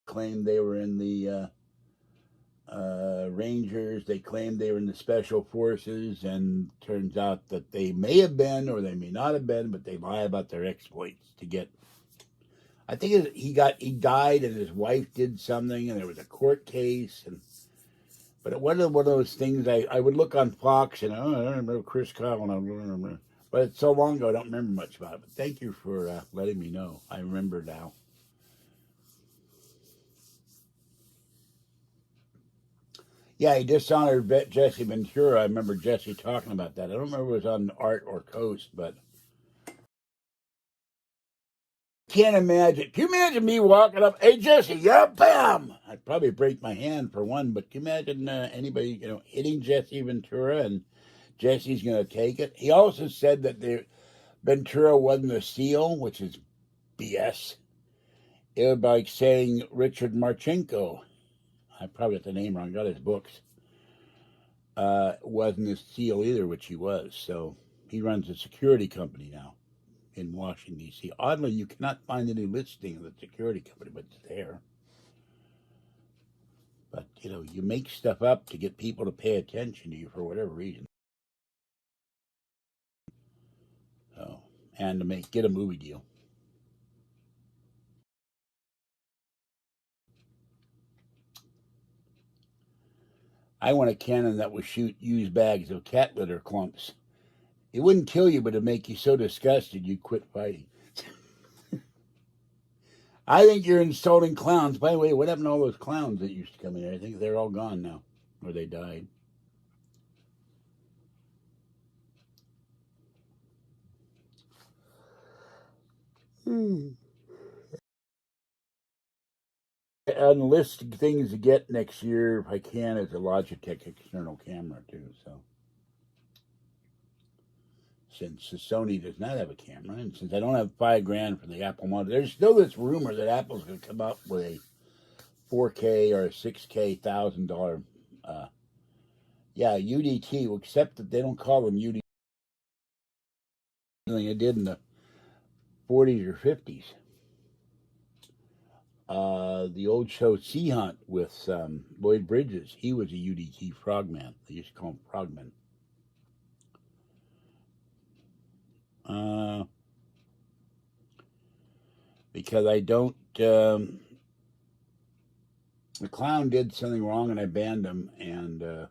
Claimed they were in the Rangers. They claimed they were in the Special Forces, and turns out that they may have been or they may not have been, but they lie about their exploits to get. I think he died, and his wife did something, and there was a court case, and but it wasn't one of those things. I would look on Fox, and I don't remember Chris Kyle, and I don't remember, but it's so long ago I don't remember much about it. But thank you for letting me know. I remember now. Yeah, he dishonored Jesse Ventura. I remember Jesse talking about that. I don't remember if it was on Art or Coast, but can't imagine. Can you imagine me walking up, hey, Jesse, yeah, bam! I'd probably break my hand for one, but can you imagine anybody, hitting Jesse Ventura and Jesse's going to take it? He also said that Ventura wasn't a SEAL, which is BS. It was like saying Richard Marchenko. I probably got the name wrong, got his books. Wasn't a SEAL either, which he was. So he runs a security company now in Washington, D.C. Oddly, you cannot find any listing of the security company, but it's there. But, you make stuff up to get people to pay attention to you for whatever reason. So, and to get a movie deal. I want a cannon that would shoot used bags of cat litter clumps. It wouldn't kill you, but it'd make you so disgusted you'd quit fighting. I think you're insulting clowns. By the way, what happened to all those clowns that used to come in here? I think they're all gone now, or they died. On the list of things to get next year, if I can, is a Logitech external camera too. So, since the Sony does not have a camera, and since I don't have $5,000 for the Apple model, there's still this rumor that Apple's going to come up with a 4K or a 6K $1,000, UDT. Except that they don't call them UDT. They did in the 40s or 50s. The old show Sea Hunt with Lloyd Bridges, he was a UDT frogman. They used to call him Frogman. Because I don't. The clown did something wrong, and I banned him. And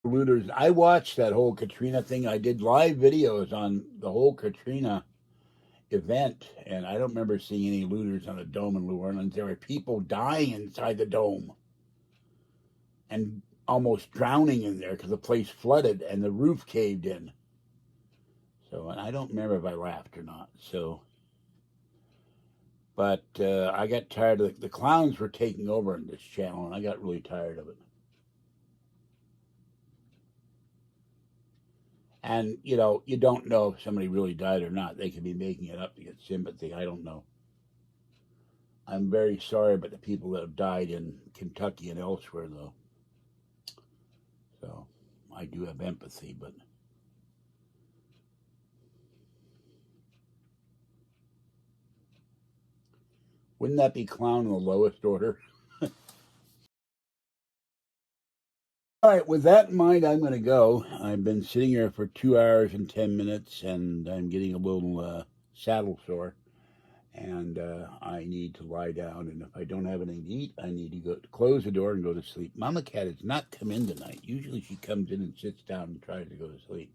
looters. I watched that whole Katrina thing. I did live videos on the whole Katrina event, and I don't remember seeing any looters on the dome in New Orleans. There were people dying inside the dome and almost drowning in there because the place flooded and the roof caved in. So, and I don't remember if I laughed or not. So, but I got tired of the clowns were taking over on this channel, and I got really tired of it. And you don't know if somebody really died or not. They could be making it up to get sympathy. I don't know. I'm very sorry about the people that have died in Kentucky and elsewhere, though. So I do have empathy, but wouldn't that be clown in the lowest order? All right, with that in mind, I'm going to go. I've been sitting here for 2 hours and 10 minutes, and I'm getting a little saddle sore. And I need to lie down. And if I don't have anything to eat, I need to go close the door and go to sleep. Mama Cat has not come in tonight. Usually she comes in and sits down and tries to go to sleep.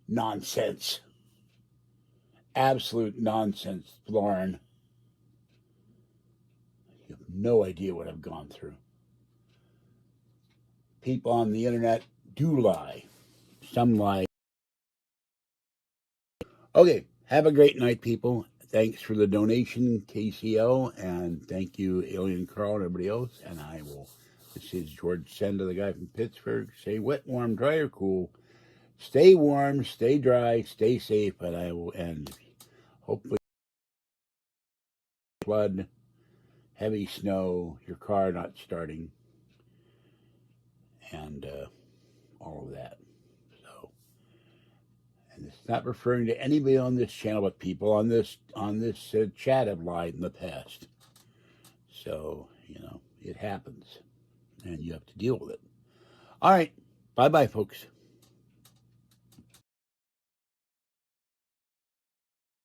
Nonsense. Absolute nonsense, Lauren. You have no idea what I've gone through. People on the internet do lie. Some lie. Okay, Have a great night, people. Thanks for the donation, KCL, and thank you, Alien Carl, and everybody else. And I will. This is George Senda, the guy from Pittsburgh. Stay wet, warm, dry, or cool. Stay warm, stay dry, stay safe, and I will end. Hopefully, flood, heavy snow, your car not starting, and all of that. So, and it's not referring to anybody on this channel, but people on this chat have lied in the past. So, you know, it happens, and you have to deal with it. All right, bye-bye, folks.